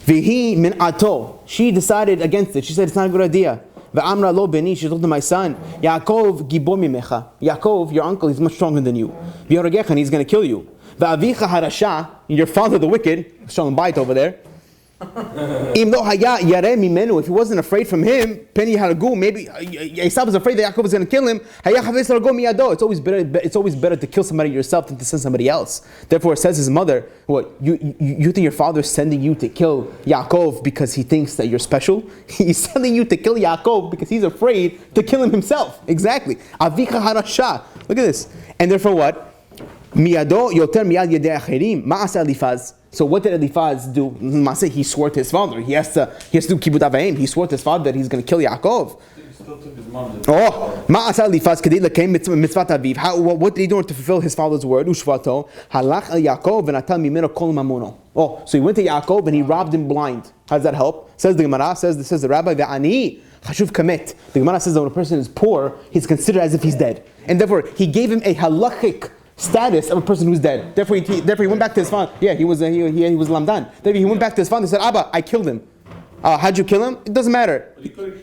Vihi min ato. She decided against it. She said, it's not a good idea. Ve'amra lo beni. She told him, my son, Yaakov gibor mimecha. Yaakov, your uncle, he's much stronger than you. V'yoragecha, and he's going to kill you. Ve'avicha harasha. Your father, the wicked, Shalom Bait over there. If he wasn't afraid from him, Penny Haragu, maybe Esau was afraid that Yaakov was going to kill him. It's always better to kill somebody yourself than to send somebody else. Therefore, it says his mother, what, you think your father's sending you to kill Yaakov because he thinks that you're special? He's sending you to kill Yaakov because he's afraid to kill him himself. Exactly. Avika harasha. Look at this. And therefore what? Miyado yoter miyad yedei acherim. Ma'asa Eliphaz. So what did Eliphaz do? He swore to his father. He has to do kibbut avayim. He swore to his father that he's going to kill Yaakov. He still took his mom. Oh, ma'asa Eliphaz kadei lekeim mitzvat aviv. What did he do in order to fulfill his father's word? Ushvato halach el Yaakov v'natal mimeno kol mamono. Oh, so he went to Yaakov and he robbed him blind. How does that help? Says the Gemara. Says the Rabbi ve'ani chashuv kamet. The Gemara says that when a person is poor, he's considered as if he's dead, and therefore he gave him a halachic status of a person who's dead. Therefore he went back to his father. Yeah, he was lamdan. Therefore he went back to his father and said, Abba, I killed him. How'd you kill him? It doesn't matter.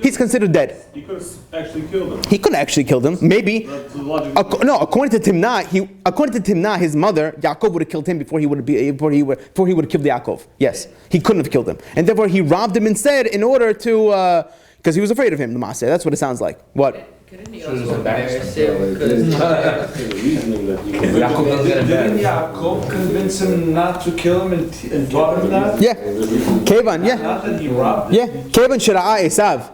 He's considered dead. He could have actually killed him. He could have actually killed him. Maybe. According to Timnah, his mother, Yaakov would have killed him before he would have killed Yaakov. Yes, he couldn't have killed him, and therefore he robbed him instead in order to, because he was afraid of him. The Maaseh. That's what it sounds like. What? Couldn't he also embarrass him? Didn't Yaakov convince him not to kill him and taught him that? Yeah. Kevan, yeah. Not that he robbed him? Yeah. Kevan shara'a Esav.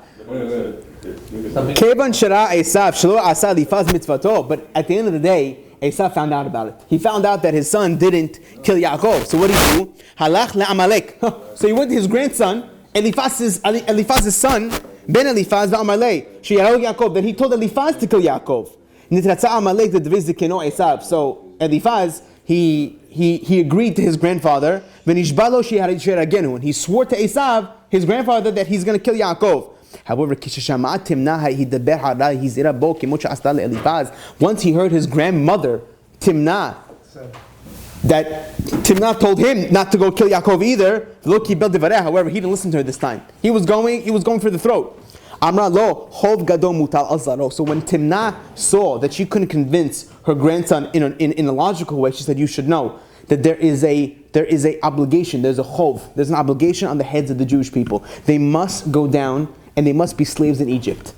Kevan shara'a Esav. Shelo asa Eliphaz mitzvato. But at the end of the day, Esav found out about it. He found out that his son didn't kill Yaakov. So what did he do? Halach le'Amalek. So he went to his grandson, Eliphaz's son, Ben Eliphaz v'Amalek. Sheyarog Yaakov. Then he told Eliphaz to kill Yaakov. Nitratza Amalek the deviz dekeno Esav. So Eliphaz, he agreed to his grandfather. V'nishbalo she'aragenu. And he swore to Esav, his grandfather, that he's going to kill Yaakov. However, once he heard his grandmother, Timnah, that Timnah told him not to go kill Yaakov either. However, he didn't listen to her this time. He was going for the throat. So when Timnah saw that she couldn't convince her grandson in a logical way, she said, you should know that there is a obligation, there's a chov, there's an obligation on the heads of the Jewish people. They must go down and they must be slaves in Egypt.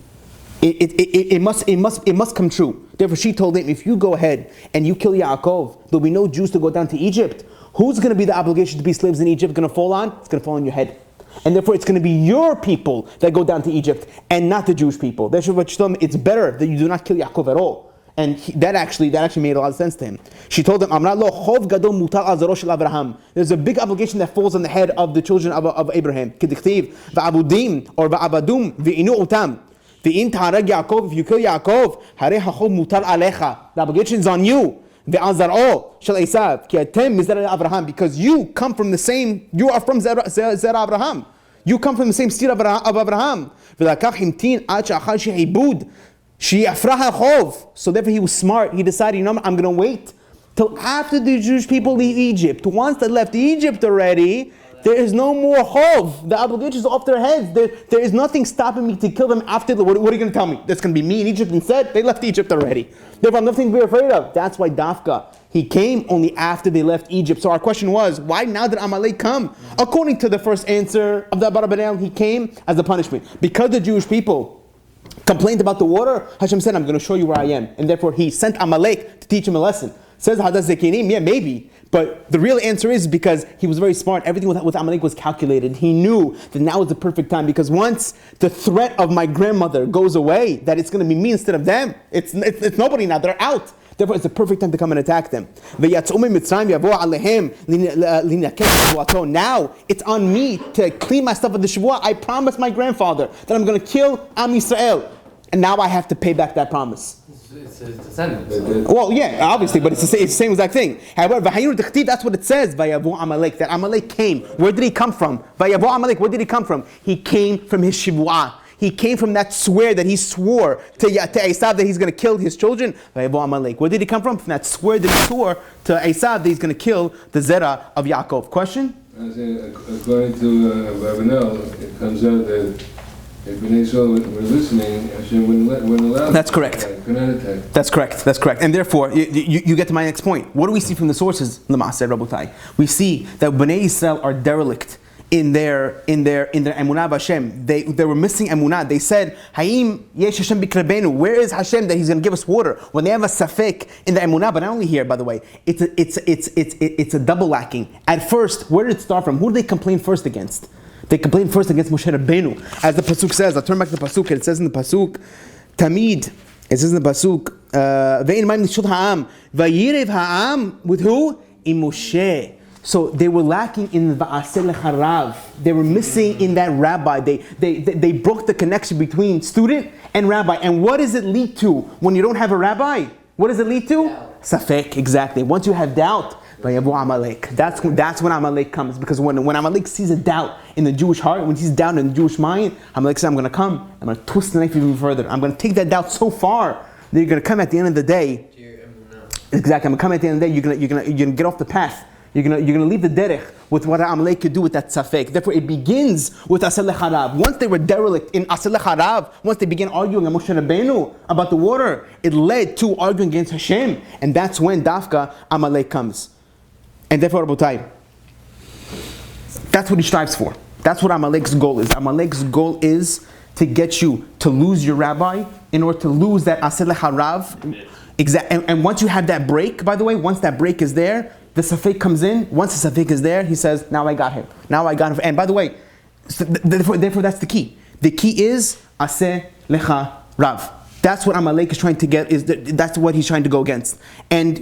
It must come true. Therefore, she told him, if you go ahead and you kill Yaakov, there'll be no Jews to go down to Egypt. Who's going to be the obligation to be slaves in Egypt going to fall on? It's going to fall on your head. And therefore, it's going to be your people that go down to Egypt and not the Jewish people. Therefore, what she told him, it's better that you do not kill Yaakov at all. And that actually made a lot of sense to him. She told him, there's a big obligation that falls on the head of the children of Abraham. Or if you kill Yaakov, the obligation is on you. Because you come from the same, you are from Zerah Abraham. You come from the same seed of Abraham. So therefore he was smart. He decided, I'm going to wait till after the Jewish people leave Egypt. Once they left Egypt already, there is no more chov. The obligation is off their heads. There is nothing stopping me to kill them after. What are you going to tell me? That's going to be me in Egypt instead? They left Egypt already. Therefore, nothing to be afraid of. That's why Dafka, he came only after they left Egypt. So our question was, why now did Amalek come? According to the first answer of the Barabanael, he came as a punishment. Because the Jewish people complained about the water, Hashem said, I'm going to show you where I am. And therefore, he sent Amalek to teach him a lesson. Says Hadas Zekinim, yeah, maybe. But the real answer is because he was very smart. Everything with Amalek was calculated. He knew that now is the perfect time, because once the threat of my grandmother goes away, that it's going to be me instead of them. It's nobody now. They're out. Therefore, it's the perfect time to come and attack them. Now, it's on me to clean myself of the Shavua. I promised my grandfather that I'm going to kill Am Yisrael. And now I have to pay back that promise. It's his descendants. Well, yeah, obviously, but it's the same exact thing. However, that's what it says. Vayavu Amalek, that Amalek came. Where did he come from? Vayavu Amalek, where did he come from? He came from his Shivua. He came from that swear that he swore to Esav that he's going to kill his children. Vayavu Amalek. Where did he come from? From that swear that he swore to Esav that he's going to kill the Zerah of Yaakov. Question? According to Rubinoff, it comes out that if Bnei Yisrael were listening, Hashem wouldn't allow. That's correct. That's correct. That's correct. And therefore, you get to my next point. What do we see from the sources? L'maaseh Rabotai. We see that Bnei Yisrael are derelict in their emunah b'Hashem. They were missing emunah. They said, "Hayim yesh Hashem b'krabenu." Where is Hashem that He's going to give us water? When they have a safek in the emunah, but not only here, by the way, it's a double lacking. At first, where did it start from? Who did they complain first against? They complained first against Moshe Rabbeinu. As the Pasuk says, I'll turn back to the Pasuk, it says in the Pasuk, Tamid, it says in the Pasuk, Ve'in ma'im nishut ha'am, vayirev ha'am, with who? In Moshe. So they were lacking in the Va'aseh lecharav. They were missing in that rabbi. They broke the connection between student and rabbi. And what does it lead to when you don't have a rabbi? What does it lead to? Safek, exactly. Once you have doubt, Amalek. That's when Amalek comes, because when Amalek sees a doubt in the Jewish heart, when he's down in the Jewish mind, Amalek says, I'm going to come, I'm going to twist the knife even further. I'm going to take that doubt so far that you're going to come at the end of the day. Exactly, I'm going to come at the end of the day, you're going to get off the path. You're going to leave the derech with what Amalek could do with that safek. Therefore, it begins with Asel Lecharav. Once they were derelict in Asel Lecharav, once they began arguing on Moshe Rabbeinu about the water, it led to arguing against Hashem. And that's when Dafka Amalek comes. And therefore, Rabotai, that's what he strives for. That's what Amalek's goal is. Amalek's goal is to get you to lose your rabbi in order to lose that Asel Harav. And once you have that break, by the way, once that break is there, the Safek comes in. Once the Safek is there, he says, now I got him. Now I got him. And by the way, therefore that's the key. The key is Aseh Lecha Rav. That's what Amalek is trying to get. That's what he's trying to go against. And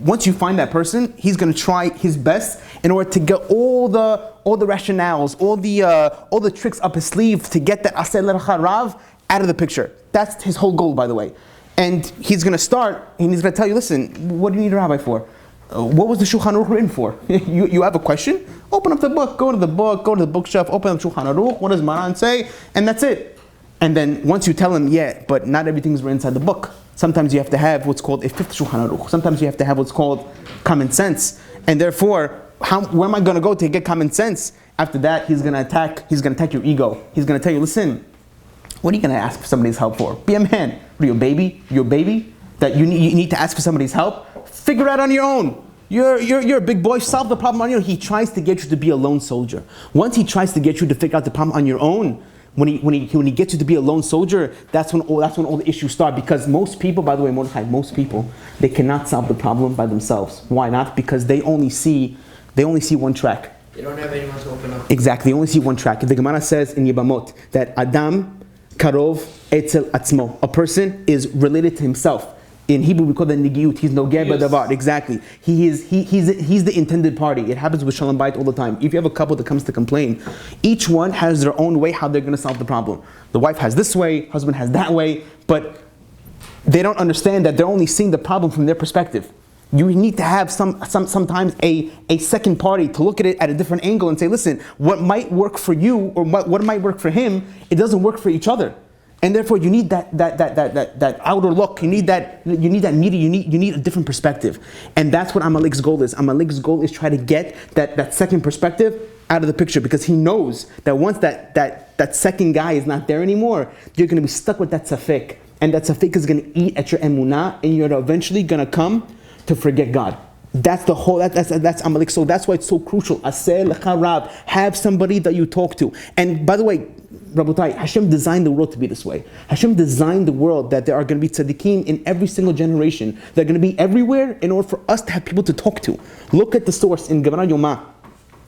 once you find that person, he's gonna try his best in order to get all the rationales, all the tricks up his sleeve to get that Aseh Lecha Rav out of the picture. That's his whole goal, by the way. And he's gonna start, and he's gonna tell you, listen, what do you need a rabbi for? What was the Shulchan Aruch written for? you have a question? Open up the book, go to the bookshelf, open up Shulchan Aruch, what does Maran say? And that's it. And then once you tell him, yeah, but not everything's written inside the book. Sometimes you have to have what's called a fifth Shulchan Aruch. Sometimes you have to have what's called common sense. And therefore, where am I going to go to get common sense? After that, he's going to attack your ego. He's going to tell you, listen, what are you going to ask for somebody's help for? Be a man. What are you, a baby? You're a baby? That you need to ask for somebody's help? Figure it out on your own. You're a big boy, solve the problem on your own. He tries to get you to be a lone soldier. Once he tries to get you to figure out the problem on your own, when he gets you to be a lone soldier, that's when all the issues start. Because most people, by the way, Mordechai, most people, they cannot solve the problem by themselves. Why not? Because they only see one track. They don't have anyone to open up. Exactly, they only see one track. The Gemara says in Yebamot that Adam karov etzel atzmo. A person is related to himself. In Hebrew, we call that nigiyut. He's noger b'davar. Exactly. He's the intended party. It happens with Shalom Bayit all the time. If you have a couple that comes to complain, each one has their own way how they're going to solve the problem. The wife has this way, husband has that way, but they don't understand that they're only seeing the problem from their perspective. You need to have sometimes a second party to look at it at a different angle and say, listen, what might work for you or what might work for him, it doesn't work for each other. And therefore, you need that outer look. You need that media. You need a different perspective, and that's what Amalek's goal is. Amalek's goal is try to get that second perspective out of the picture, because he knows that once that second guy is not there anymore, you're going to be stuck with that safek, and that safek is going to eat at your emunah, and you're eventually going to come to forget God. That's the whole. That's Amalek. So that's why it's so crucial. Aseh lecha Rav. Have somebody that you talk to. And by the way, Rabotai, Hashem designed the world to be this way. Hashem designed the world that there are going to be tzaddikim in every single generation. They're going to be everywhere in order for us to have people to talk to. Look at the source in Gemara Yomah.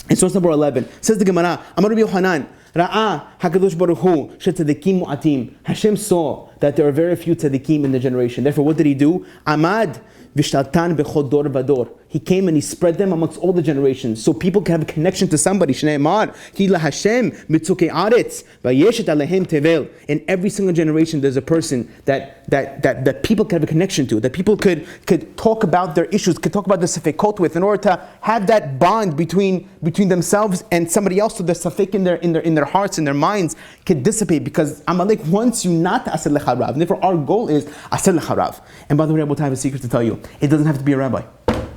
In source number 11, says the Gemara, Amar Rabbi Yochanan, Ra'a HaKadosh Baruch Hu shetzaddikim mu'atim. Hashem saw that there are very few tzaddikim in the generation. Therefore, what did he do? Amad v'shtaltan b'chol dor v'dor. He came and he spread them amongst all the generations, so people can have a connection to somebody. Shneimar ki laHashem mitzukei aretz vayeshet alehem tevel. In every single generation, there's a person that people can have a connection to, that people could talk about their issues, could talk about the safekot with, in order to have that bond between themselves and somebody else, so the safek in their hearts and their minds can dissipate, because Amalek wants you not to asel lecha rav. And therefore, our goal is asel lecha rav. And by the way, Rabbi, I have a secret to tell you. It doesn't have to be a rabbi.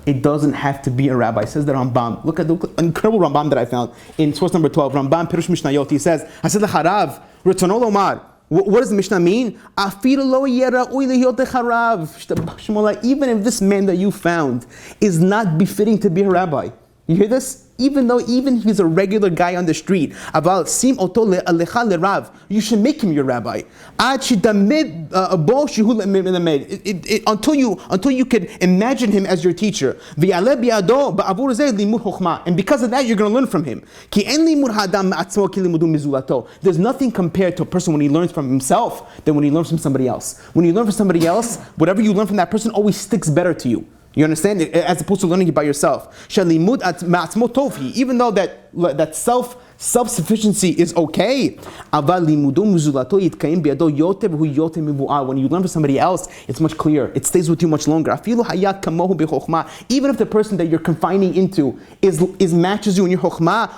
It doesn't have to be a rabbi. It says the Rambam. Look at the incredible Rambam that I found in source number 12. Rambam Pirush Mishnayot. He says, "Asel lecharav Ritzono lomar." What does the Mishnah mean? Afilu lo yera ui lehiyot lecharav. Even if this man that you found is not befitting to be a rabbi, you hear this? Even if he's a regular guy on the street, aval sim oto lecha lerav, you should make him your rabbi. Until you could imagine him as your teacher. And because of that, you're going to learn from him. There's nothing compared to a person when he learns from himself than when he learns from somebody else. When you learn from somebody else, whatever you learn from that person always sticks better to you. You understand? As opposed to learning it by yourself. Even though that self-sufficiency is okay, when you learn from somebody else, it's much clearer. It stays with you much longer. Even if the person that you're confining into is matches you in your chokhmah,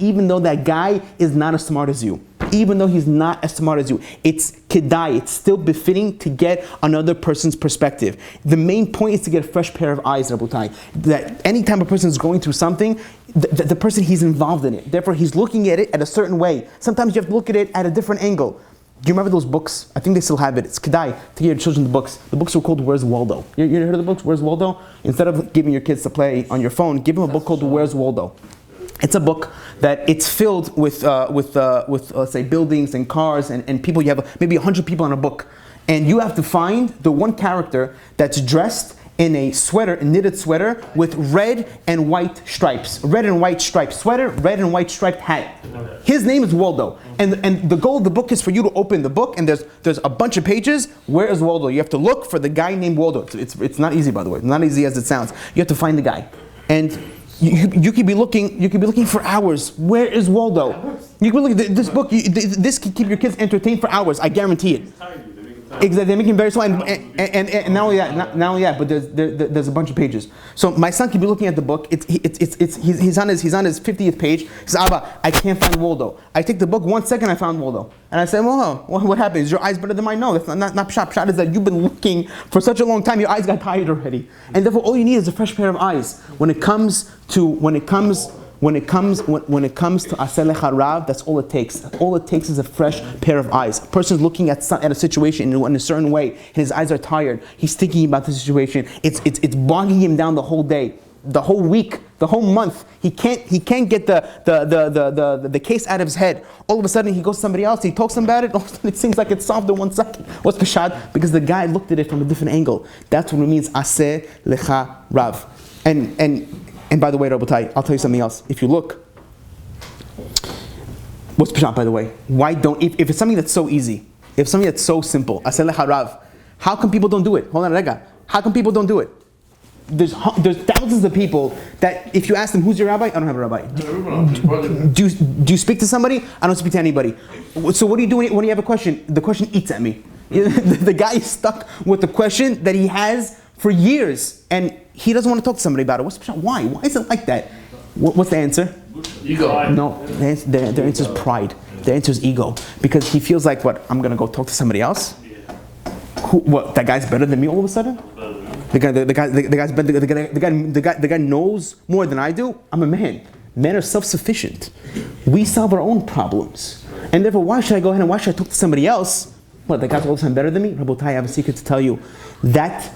even though that guy is not as smart as you. Even though he's not as smart as you, it's kedai, it's still befitting to get another person's perspective. The main point is to get a fresh pair of eyes, Rabotai. That anytime a person is going through something, the person, he's involved in it. Therefore, he's looking at it at a certain way. Sometimes you have to look at it at a different angle. Do you remember those books? I think they still have it. It's kedai to give your children the books. The books were called Where's Waldo? You heard of the books, Where's Waldo? Instead of giving your kids to play on your phone, give them a book called Where's Waldo. It's a book that it's filled with let's say buildings and cars and people. You have maybe 100 people in a book, and you have to find the one character that's dressed in a sweater, a knitted sweater with red and white stripes, red and white striped sweater, red and white striped hat. His name is Waldo, and the goal of the book is for you to open the book, and there's a bunch of pages. Where is Waldo? You have to look for the guy named Waldo. It's not easy, by the way. Not easy as it sounds. You have to find the guy, and you could be looking for hours. Where is Waldo? You could look at this book. This can keep your kids entertained for hours. I guarantee it. Exactly, they make him very small, and not only that, but there's a bunch of pages. So my son can be looking at the book. He's on his 50th page. He says, "Abba, I can't find Waldo." I take the book, 1 second, I found Waldo, and I say, "Well, what happened? Is your eyes better than mine?" No, that's not pshat. Pshat is that you've been looking for such a long time. Your eyes got tired already, and therefore all you need is a fresh pair of eyes. When it comes to asel lecha rav, that's all it takes. All it takes is a fresh pair of eyes. A person's looking at a situation in a certain way, and his eyes are tired. He's thinking about the situation. It's bogging him down the whole day, the whole week, the whole month. He can't get the case out of his head. All of a sudden, he goes to somebody else. He talks to them about it. All of a sudden, it seems like it's solved in 1 second. What's pshat? Because the guy looked at it from a different angle. That's what it means. Aseh lecha rav. And by the way, Rabotai, I'll tell you something else. If you look, what's pshat, by the way? Why don't, if it's something that's so easy, if something that's so simple, aseh lecha rav, how come people don't do it? Hold on, Rega. How come people don't do it? There's thousands of people that if you ask them, who's your rabbi? I don't have a rabbi. Do you speak to somebody? I don't speak to anybody. So what do you do when you have a question? The question eats at me. The guy is stuck with the question that he has for years, and he doesn't want to talk to somebody about it. Why? Why is it like that? What's the answer? Ego. No, the answer is pride. The answer is ego. Because he feels like, what, I'm going to go talk to somebody else? That guy's better than me all of a sudden? The guy knows more than I do? I'm a man. Men are self-sufficient. We solve our own problems. And therefore, why should I go ahead and why should I talk to somebody else? What, the guy's all the time better than me? Rabotai, I have a secret to tell you. That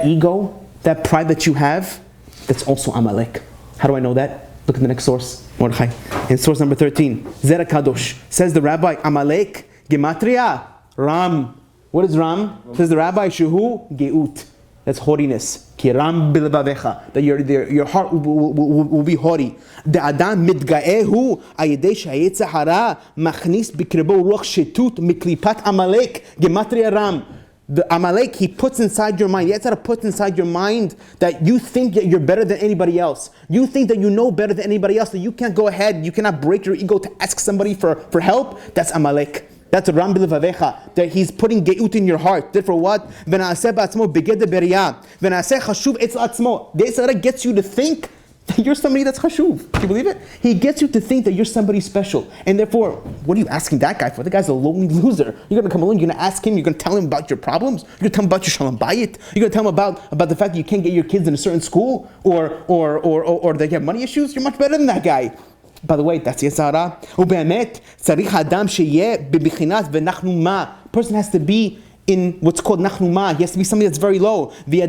ego, that pride that you have, that's also Amalek. How do I know that? Look at the next source, Mordechai. In source number 13, Zera Kadosh. Says the rabbi, Amalek, Gematria, Ram. What is Ram? Says the rabbi, Shehu, Geut. That's haughtiness. Kiram bilvavecha. That your heart will be haughty. The Adam mitgaehu ayidei shayetza hara machnis bikrebo ruach shetut miklipat Amalek gematria ram. The Amalek, he puts inside your mind. Yetzirah puts inside your mind that you think that you're better than anybody else. You think that you know better than anybody else. That you can't go ahead. You cannot break your ego to ask somebody for help. That's Amalek. That's Ram Bilvavecha. That he's putting geut in your heart. Therefore what? V'na'aseh ba'atzmo beged beriyah. V'na'aseh chashuv etz atzmo. The Yetzirah gets you to think that you're somebody that's chashuv. Can you believe it? He gets you to think that you're somebody special. And therefore, what are you asking that guy for? The guy's a lonely loser. You're going to come along, you're going to ask him, you're going to tell him about your problems, you're going to tell him about your shalom bayit, you're going to tell him about the fact that you can't get your kids in a certain school, or they have money issues. You're much better than that guy. By the way, that's Yetzirah. U'be'emet, tzarich adam sheyeh bebichinat v'nachnu ma. Person has to be in what's called nachnuma. He has to be somebody that's very low. The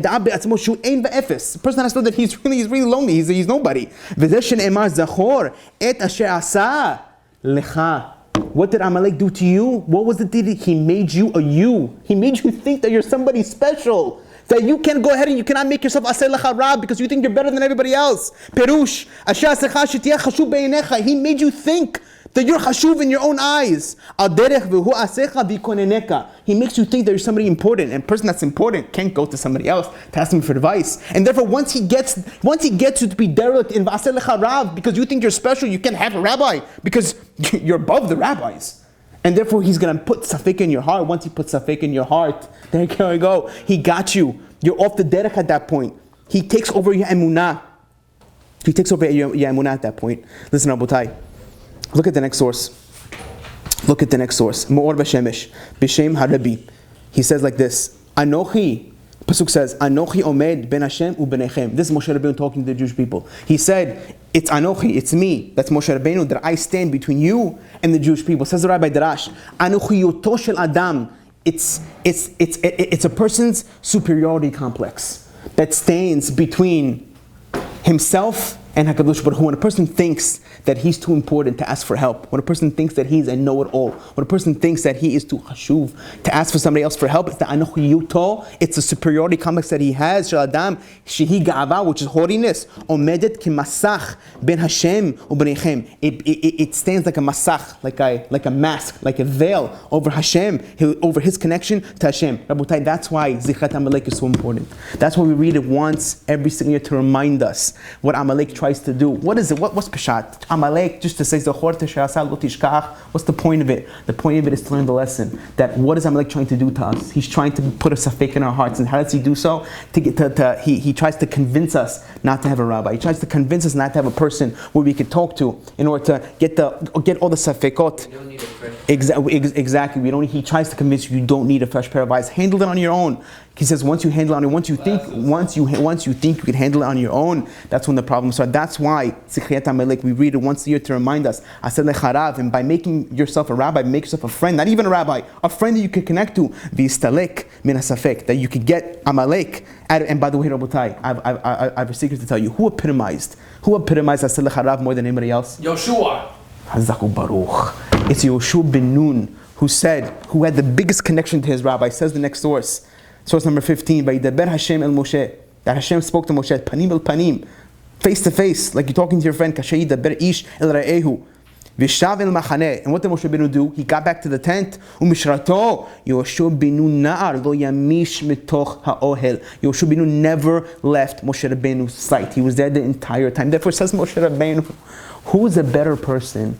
person has to know that he's really lonely. He's nobody. What did Amalek do to you? What was it? He made you a you. He made you think that you're somebody special. That you can go ahead and you cannot make yourself aseh lecha rab because you think you're better than everybody else. Perush, he made you think that you're chashuv in your own eyes. He makes you think that you're somebody important, and a person that's important can't go to somebody else to ask him for advice. And therefore, once he gets you to be derelict in aseh lecha rab because you think you're special, you can't have a rabbi because you're above the rabbis. And therefore, he's going to put safek in your heart. Once he puts safek in your heart, there you go. He got you. You're off the derech at that point. He takes over your emunah. He takes over your emunah at that point. Listen, Rabotai. Look at the next source. Look at the next source. Me'or b'shemesh. B'shem harabi. He says like this. Anochi. Pasuk says, Anochi omed ben Hashem u'benechem. This is Moshe Rabbeinu talking to the Jewish people. He said, it's Anochi, it's me. That's Moshe Rabbeinu, that I stand between you and the Jewish people. Says the Rabbi Darash, Anochi yoto shel Adam. It's a person's superiority complex that stands between himself and HaKadosh Baruch Hu. When a person thinks that he's too important to ask for help, when a person thinks that he's a know-it-all, when a person thinks that he is too chashuv to ask for somebody else for help, it's the anochi yuto, it's the superiority complex that he has, shel adam, shehi ga'ava, which is haughtiness, omedet ki masach ben Hashem u'benechem. It stands like a masach, like a mask, like a veil over Hashem, over his connection to Hashem. Rabotai, that's why Zichat Amalek is so important. That's why we read it once every single year to remind us what Amalek tries to do. What is it? What's Peshat? Amalek, just to say Zachor Teshasal Lo Tishkach. What's the point of it? The point of it is to learn the lesson that what is Amalek trying to do to us? He's trying to put a safek in our hearts, and how does he do so? He tries to convince us not to have a rabbi. He tries to convince us not to have a person where we could talk to in order to get all the safekot. You don't need a fresh Exactly. He tries to convince you don't need a fresh pair of eyes. Handle it on your own. He says once you handle it on your own, once you think you can handle it on your own, that's when the problems start. That's why Zichriat Amalek, we read it once a year to remind us. Aseh lecharav, and by making yourself a rabbi, make yourself a friend, not even a rabbi, a friend that you can connect to. V'istalek min hasafek, that you could get Amalek. And by the way, Rabotai, I have a secret to tell you. Who epitomized Aseh lecharav more than anybody else? Yoshua. Hazaku Baruch. It's Yoshua ben Nun who had the biggest connection to his rabbi. Says the next source. Source number 15, Vayidaber Hashem el Moshe. That Hashem spoke to Moshe, panim el panim, face to face, like you're talking to your friend. Kasher yidaber ish el ra'ehu. V'shav el machaneh. And what did Moshe Rabbeinu do? He got back to the tent. Umishrato Yoshua ben Nun na'ar lo yamish mitoch ha'ohel. Yoshua ben Nun never left Moshe Rabbeinu's sight. He was there the entire time. Therefore, says Moshe Rabbeinu, who is a better person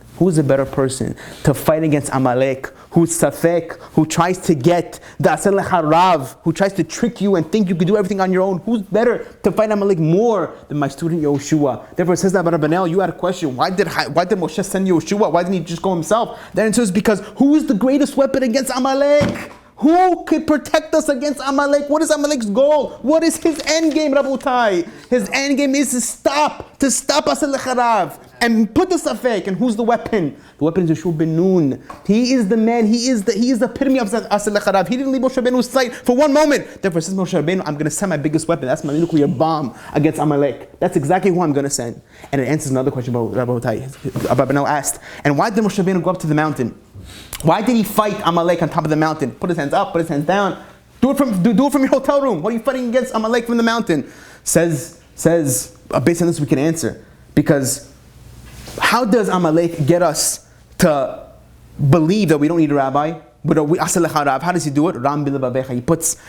to fight against Amalek, who's safek, who tries to get the aseh lecharav, who tries to trick you and think you can do everything on your own? Who's better to fight Amalek more than my student Yoshua? Therefore, it says that about Rabbanel, you had a question. Why did Moshe send Yoshua? Why didn't he just go himself? The answer is because who is the greatest weapon against Amalek? Who could protect us against Amalek? What is Amalek's goal? What is his endgame, Rabotai? His endgame is to stop aseh lecharav and put the safek. And who's the weapon? The weapon is Yoshua ben Nun. He is the man. He is the epitome of aseh lecharav. He didn't leave Moshe Rabbeinu's sight for one moment. Therefore, says Moshe Rabbeinu, I'm going to send my biggest weapon. That's my nuclear bomb against Amalek. That's exactly who I'm going to send. And it answers another question about Rabbanel asked. And why did Moshe Rabbeinu go up to the mountain? Why did he fight Amalek on top of the mountain? Put his hands up, put his hands down. Do it from your hotel room. What are you fighting against Amalek from the mountain? Says based on this we can answer. Because how does Amalek get us to believe that we don't need a rabbi? How does he do it?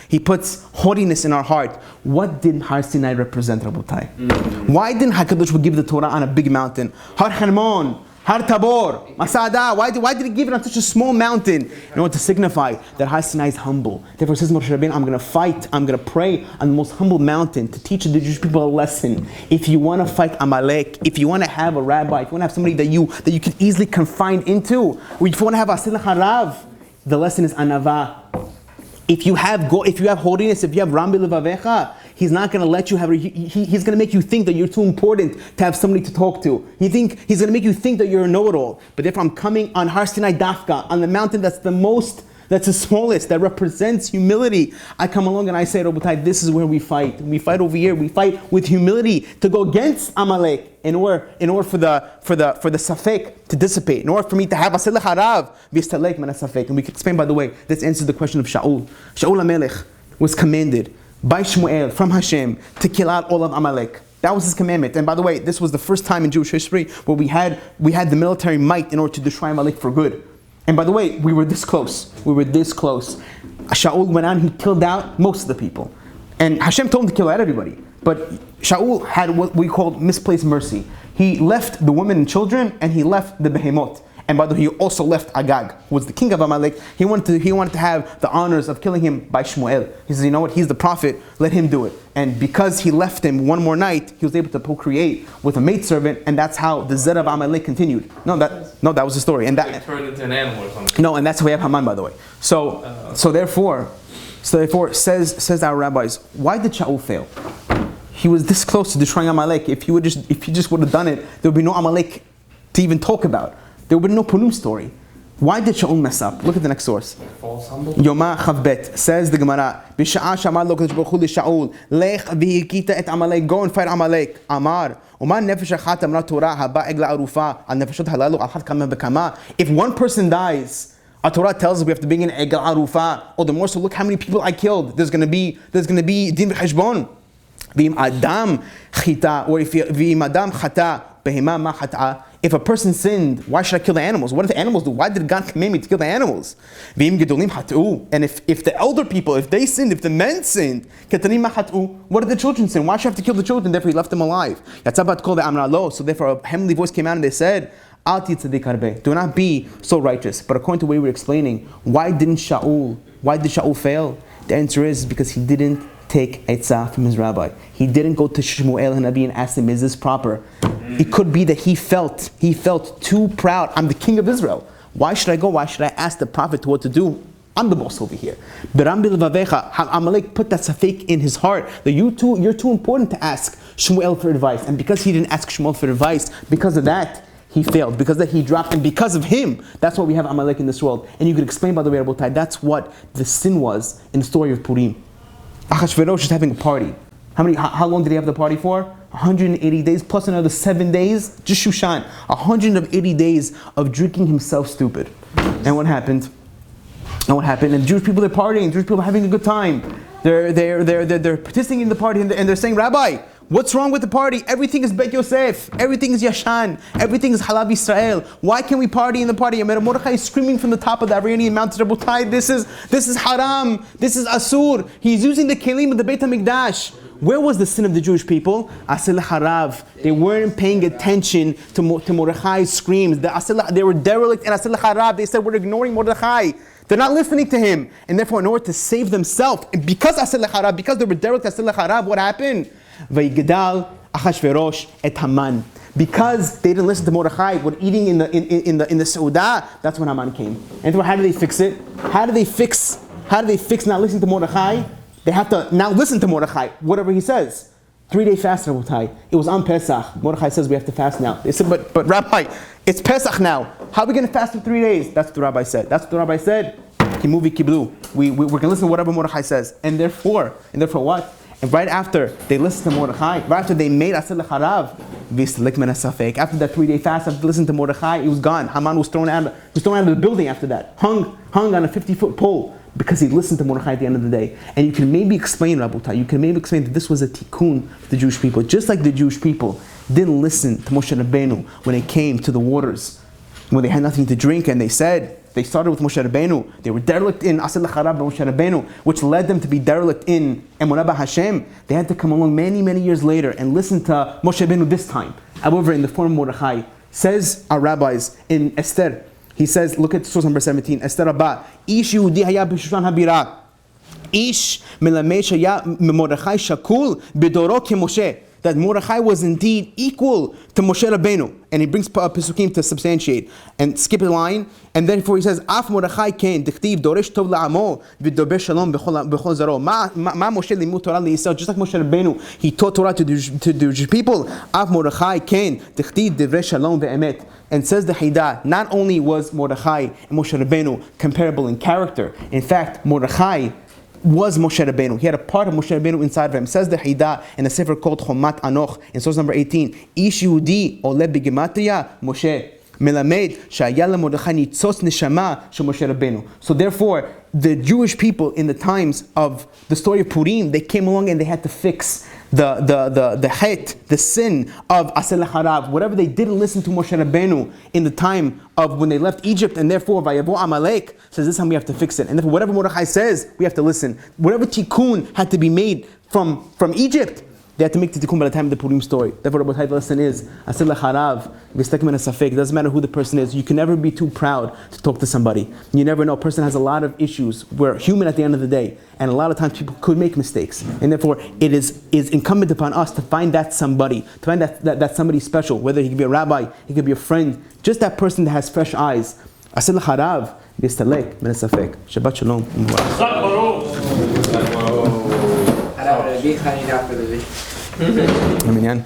He puts haughtiness in our heart. What did Har Sinai represent, Rabotai? Why didn't HaKadosh give the Torah on a big mountain? Har Hermon, Har Tabor, Masada. Why did he give it on such a small mountain? In order to signify that Har Sinai is humble. Therefore, says Moshe Rabbeinu, I'm going to fight, I'm going to pray on the most humble mountain to teach the Jewish people a lesson. If you want to fight Amalek, if you want to have a rabbi, if you want to have somebody that you can easily confine into, or if you want to have Asilach Harav, the lesson is anava. If you have holiness, if you have Rambi Levavecha, he's not going to let you have. He's going to make you think that you're too important to have somebody to talk to. He's going to make you think that you're a know-it-all. But if I'm coming on Har Sinai Dafka, on the mountain that's the smallest, that represents humility, I come along and I say, Rabotai, this is where we fight. We fight over here. We fight with humility to go against Amalek in order for the safek to dissipate. In order for me to have asilach harav v'istalek min safek. And we can explain, by the way, this answers the question of Shaul. Shaul Amalek was commanded by Shmuel from Hashem to kill out all of Amalek. That was his commandment. And by the way, this was the first time in Jewish history where we had the military might in order to destroy Amalek for good. And by the way, we were this close. Shaul went out and he killed out most of the people. And Hashem told him to kill out everybody. But Shaul had what we call misplaced mercy. He left the women and children, and he left the behemoth. And by the way, he also left Agag, who was the king of Amalek. He wanted to have the honors of killing him by Shmuel. He says, you know what, he's the prophet, let him do it. And because he left him one more night, he was able to procreate with a maidservant, and that's how the Zed of Amalek continued. No, that was the story. And that turned into an animal or something. No, and that's why we have Haman, by the way. So therefore, says our rabbis, why did Shaul fail? He was this close to destroying Amalek. If he just would have done it, there would be no Amalek to even talk about. There would be no Purim story. Why did Shaul mess up? Look at the next source. Yoma Chavbet says the Gemara. B'sha'a shamar lo kadosh baruch hu l'Shaul lech v'hikita et Amalek. Go and fight Amalek. Amar. Uman nefesh achat amra Torah haba egla arufa al nefeshot halalu al had kama v'kama. If one person dies, our Torah tells us we have to bring in egla arufa. Or the more so, look how many people I killed. There's going to be din v'cheshbon. V'im adam chita, or if v'im adam chata behema ma chata. If a person sinned, why should I kill the animals? What did the animals do? Why did God command me to kill the animals? And if the elder people, if they sinned, if the men sinned, what did the children sin? Why should I have to kill the children? Therefore he left them alive. So therefore a heavenly voice came out and they said, do not be so righteous. But according to the way we're explaining, why did Shaul fail? The answer is because he didn't take etzah from his rabbi. He didn't go to Shmuel Hanabi and ask him, is this proper? It could be that he felt too proud. I'm the king of Israel. Why should I go? Why should I ask the prophet what to do? I'm the boss over here. But Amalek put that safek in his heart that you're too important to ask Shmuel for advice. And because he didn't ask Shmuel for advice, because of that, he failed. Because that he dropped, and because of him, that's why we have Amalek in this world. And you could explain, by the way, Rabotai, that's what the sin was in the story of Purim. Achashverosh is having a party. How long did he have the party for? 180 days plus another 7 days. Just Shushan. 180 days of drinking himself stupid. And what happened? And Jewish people, they're partying. Jewish people are having a good time. They're participating in the party, and they're saying, Rabbi, what's wrong with the party? Everything is Bet Yosef. Everything is Yashan. Everything is Halav Yisrael. Why can't we party in the party? And Mordechai is screaming from the top of the Avrayanian mountain, Rabotai, this is haram. This is asur. He's using the kelim of the Beit HaMikdash. Where was the sin of the Jewish people? Asil harav. They weren't paying attention to Mordechai's screams. They were derelict and asil harav. They said, we're ignoring Mordechai. They're not listening to him. And therefore, in order to save themselves, and because asil harav, because they were derelict asil harav, what happened? Vayigdal Achashverosh et Haman. Because they didn't listen to Mordechai, were eating in the Seudah, that's when Haman came. And how do they fix it? How do they fix not listening to Mordechai? They have to now listen to Mordechai, whatever he says. 3-day fast, Rabotai. It was on Pesach. Mordechai says we have to fast now. They said, but Rabbi, it's Pesach now. How are we going to fast for 3 days? That's what the Rabbi said. Kimuvi kiblu. We're going to listen to whatever Mordechai says. And therefore what? And right after they listened to Mordechai, right after they made Asil Harav, after that 3-day fast, after listening to Mordechai, it was gone. Haman was thrown out of the building after that. Hung on a 50-foot pole. because he listened to Mordechai at the end of the day. And you can maybe explain, Rabutai, you can maybe explain that this was a tikkun for the Jewish people. Just like the Jewish people didn't listen to Moshe Rabbeinu when it came to the waters, when they had nothing to drink, and they started with Moshe Rabbeinu. They were derelict in Asel Charab by Moshe Rabbeinu, which led them to be derelict in Emunah Hashem. They had to come along many, many years later and listen to Moshe Rabbeinu this time. However, in the form of Mordechai, says our rabbis in Esther, he says, look at source number 17, Esther Rabbah, Ish Yehudi haya b'Shushan habira, Ish melamed shaya Mordechai shakul b'doro keMoshe. That Mordechai was indeed equal to Moshe Rabbeinu. And he brings Pesukim to substantiate. And skip a line. And therefore he says, Af Mordechai ken, dichtiv doresh tov la'amo, v'dober shalom b'chol zaro. Ma Moshe limud Torah liYisrael. Just like Moshe Rabbeinu, he taught Torah to the Jewish people. Af Mordechai ken, dichtiv doresh shalom ve'emet. And says the Haidah, not only was Mordechai and Moshe Rabbeinu comparable in character, in fact, Mordechai was Moshe Rabbeinu. He had a part of Moshe Rabbeinu inside of him. Says the Haidah in a sefer called Chomat Anoch in source number 18. Ish Yehudi ole b'gematria Moshe melamed shaya leMordechai nitzos neshama shel Moshe Rabbeinu. So therefore, the Jewish people in the times of the story of Purim, they came along and they had to fix the het, the sin of Asel Harav, whatever they didn't listen to Moshe Rabbeinu in the time of when they left Egypt, and therefore Vayavo Amalek says this time we have to fix it. And therefore whatever Mordechai says, we have to listen. Whatever tikkun had to be made from Egypt, they had to make the tikkun by the time of the Purim story. Therefore the lesson is Asel Harav, V'stakim in a safek. It doesn't matter who the person is. You can never be too proud to talk to somebody. You never know. A person has a lot of issues. We're human at the end of the day. And a lot of times people could make mistakes. And therefore it is incumbent upon us to find that somebody, to find that somebody special, whether he could be a rabbi, he could be a friend, just that person that has fresh eyes. Asel Harav, V'stalek, min safek. Shabbat Shalom. Rabbi Chanina for the vision. Amen.